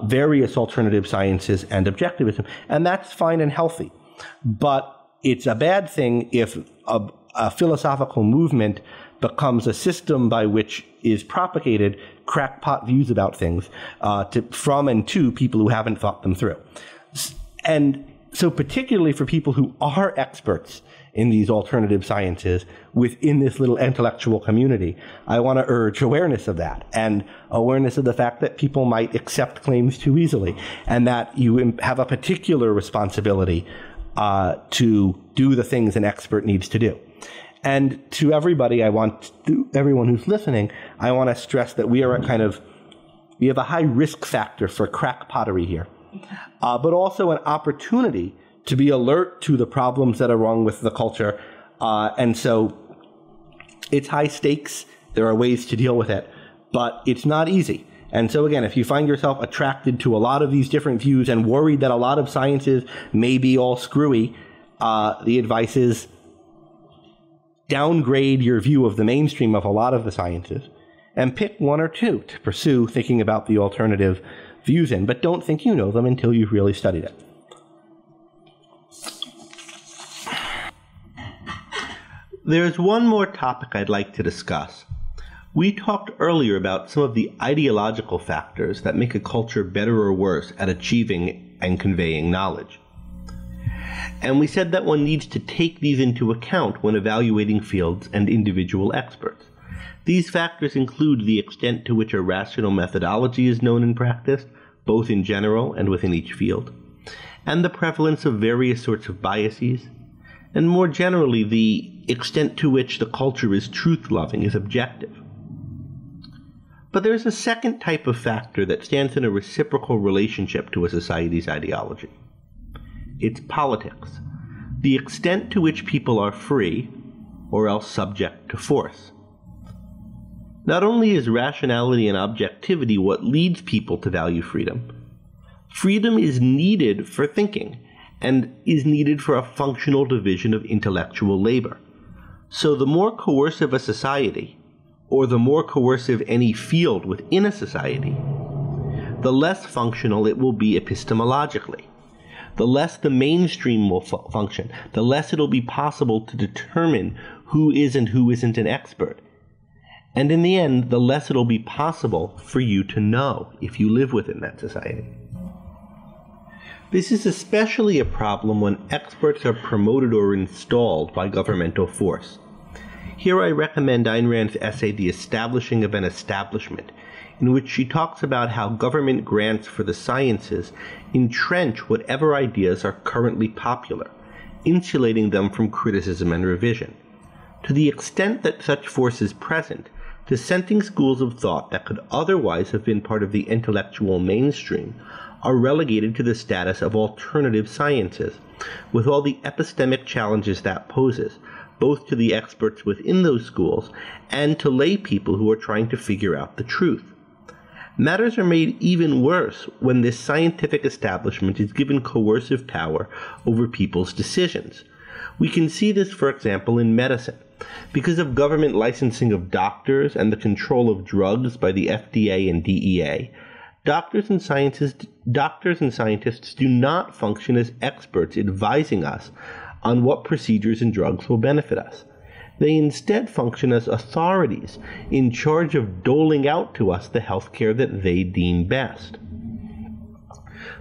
various alternative sciences and objectivism. And that's fine and healthy. But it's a bad thing if a philosophical movement becomes a system by which is propagated crackpot views about things from and to people who haven't thought them through. And so particularly for people who are experts in these alternative sciences within this little intellectual community, I want to urge awareness of that, and awareness of the fact that people might accept claims too easily, and that you have a particular responsibility to do the things an expert needs to do. And to everybody, everyone who's listening, I want to stress that we have a high risk factor for crackpottery here. But also an opportunity to be alert to the problems that are wrong with the culture. And so it's high stakes. There are ways to deal with it, but it's not easy. And so again, if you find yourself attracted to a lot of these different views and worried that a lot of sciences may be all screwy, the advice is downgrade your view of the mainstream of a lot of the sciences and pick one or two to pursue thinking about the alternative views in, but don't think you know them until you've really studied it. There's one more topic I'd like to discuss. We talked earlier about some of the ideological factors that make a culture better or worse at achieving and conveying knowledge. And we said that one needs to take these into account when evaluating fields and individual experts. These factors include the extent to which a rational methodology is known and practiced, both in general and within each field, and the prevalence of various sorts of biases, and more generally, the extent to which the culture is truth-loving, is objective. But there is a second type of factor that stands in a reciprocal relationship to a society's ideology. It's politics, the extent to which people are free, or else subject to force. Not only is rationality and objectivity what leads people to value freedom, freedom is needed for thinking, and is needed for a functional division of intellectual labor. So the more coercive a society, or the more coercive any field within a society, the less functional it will be epistemologically. The less the mainstream will function, the less it'll be possible to determine who is and who isn't an expert. And in the end, the less it'll be possible for you to know if you live within that society. This is especially a problem when experts are promoted or installed by governmental force. Here I recommend Ayn Rand's essay, The Establishing of an Establishment, in which she talks about how government grants for the sciences entrench whatever ideas are currently popular, insulating them from criticism and revision. To the extent that such force is present, dissenting schools of thought that could otherwise have been part of the intellectual mainstream are relegated to the status of alternative sciences, with all the epistemic challenges that poses, both to the experts within those schools and to lay people who are trying to figure out the truth. Matters are made even worse when this scientific establishment is given coercive power over people's decisions. We can see this, for example, in medicine. Because of government licensing of doctors and the control of drugs by the FDA and DEA, doctors and scientists do not function as experts advising us on what procedures and drugs will benefit us. They instead function as authorities in charge of doling out to us the health care that they deem best.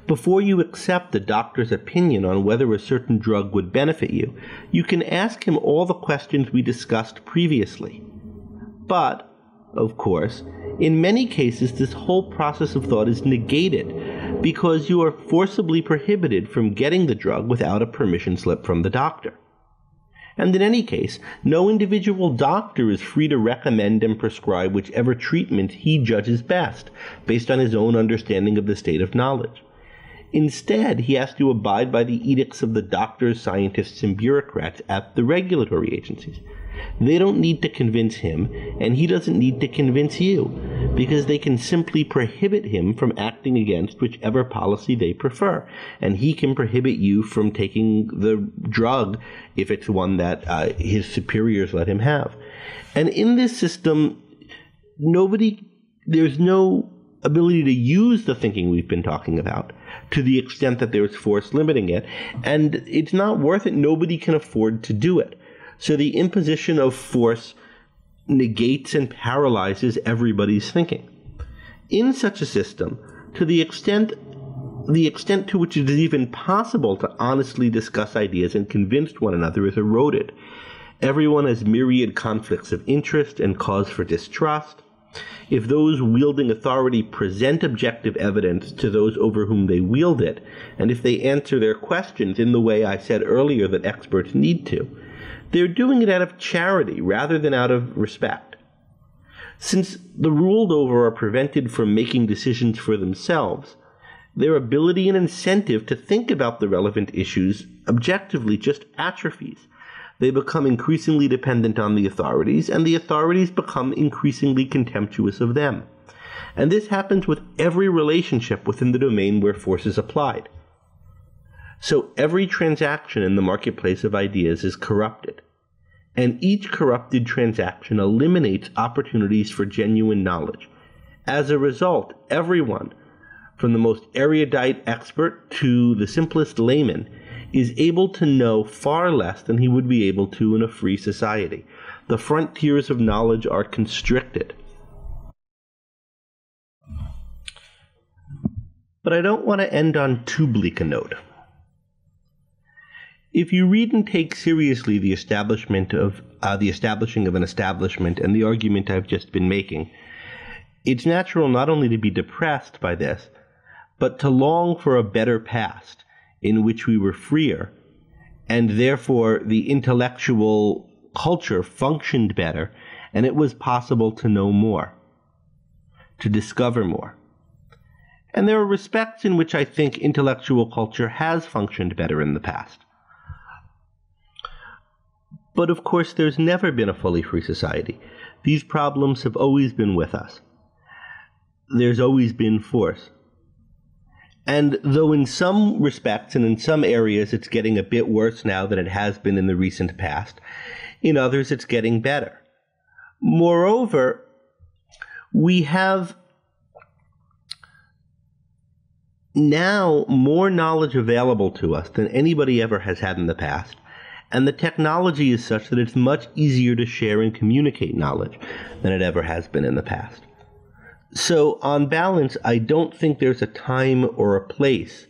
Before you accept the doctor's opinion on whether a certain drug would benefit you, you can ask him all the questions we discussed previously. But, of course, in many cases this whole process of thought is negated because you are forcibly prohibited from getting the drug without a permission slip from the doctor. And in any case, no individual doctor is free to recommend and prescribe whichever treatment he judges best, based on his own understanding of the state of knowledge. Instead, he has to abide by the edicts of the doctors, scientists, and bureaucrats at the regulatory agencies. They don't need to convince him, and he doesn't need to convince you, because they can simply prohibit him from acting against whichever policy they prefer, and he can prohibit you from taking the drug if it's one that his superiors let him have. And in this system, there's no ability to use the thinking we've been talking about to the extent that there's force limiting it, and it's not worth it. Nobody can afford to do it. So the imposition of force negates and paralyzes everybody's thinking. In such a system, to the extent to which it is even possible to honestly discuss ideas and convince one another is eroded. Everyone has myriad conflicts of interest and cause for distrust. If those wielding authority present objective evidence to those over whom they wield it, and if they answer their questions in the way I said earlier that experts need to, they're doing it out of charity rather than out of respect. Since the ruled over are prevented from making decisions for themselves, their ability and incentive to think about the relevant issues objectively just atrophies. They become increasingly dependent on the authorities, and the authorities become increasingly contemptuous of them. And this happens with every relationship within the domain where force is applied. So every transaction in the marketplace of ideas is corrupted. and each corrupted transaction eliminates opportunities for genuine knowledge. As a result, everyone, from the most erudite expert to the simplest layman, is able to know far less than he would be able to in a free society. The frontiers of knowledge are constricted. But I don't want to end on too bleak a note. If you read and take seriously the establishing of an establishment and the argument I've just been making, it's natural not only to be depressed by this, but to long for a better past in which we were freer, and therefore the intellectual culture functioned better, and it was possible to know more, to discover more. And there are respects in which I think intellectual culture has functioned better in the past. But of course, there's never been a fully free society. These problems have always been with us. There's always been force. And though in some respects and in some areas it's getting a bit worse now than it has been in the recent past, in others it's getting better. Moreover, we have now more knowledge available to us than anybody ever has had in the past, and the technology is such that it's much easier to share and communicate knowledge than it ever has been in the past. So, on balance, I don't think there's a time or a place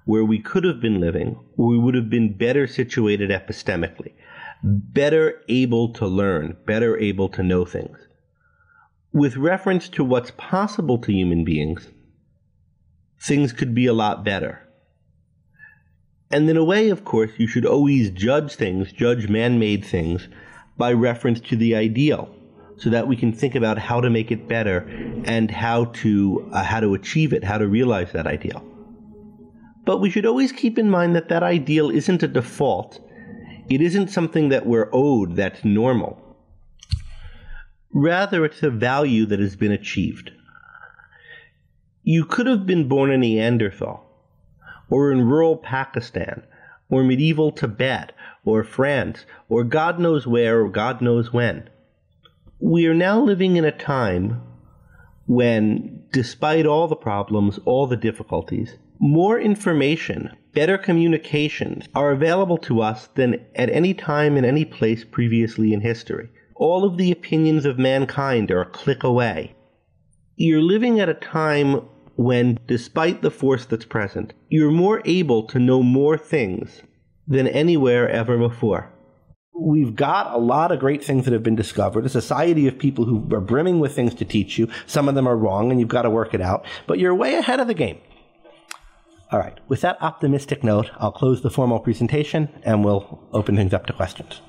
where we could have been living, where we would have been better situated epistemically, better able to learn, better able to know things. With reference to what's possible to human beings, things could be a lot better. And in a way, of course, you should always judge things, judge man-made things, by reference to the ideal, so that we can think about how to make it better and how to achieve it, how to realize that ideal. But we should always keep in mind that that ideal isn't a default. It isn't something that we're owed that's normal. Rather, it's a value that has been achieved. You could have been born a Neanderthal, or in rural Pakistan, or medieval Tibet, or France, or God knows where, or God knows when. We are now living in a time when, despite all the problems, all the difficulties, more information, better communications are available to us than at any time in any place previously in history. All of the opinions of mankind are a click away. You're living at a time when, despite the force that's present, you're more able to know more things than anywhere ever before. We've got a lot of great things that have been discovered, a society of people who are brimming with things to teach you. Some of them are wrong, and you've got to work it out, but you're way ahead of the game. All right, with that optimistic note, I'll close the formal presentation, and we'll open things up to questions.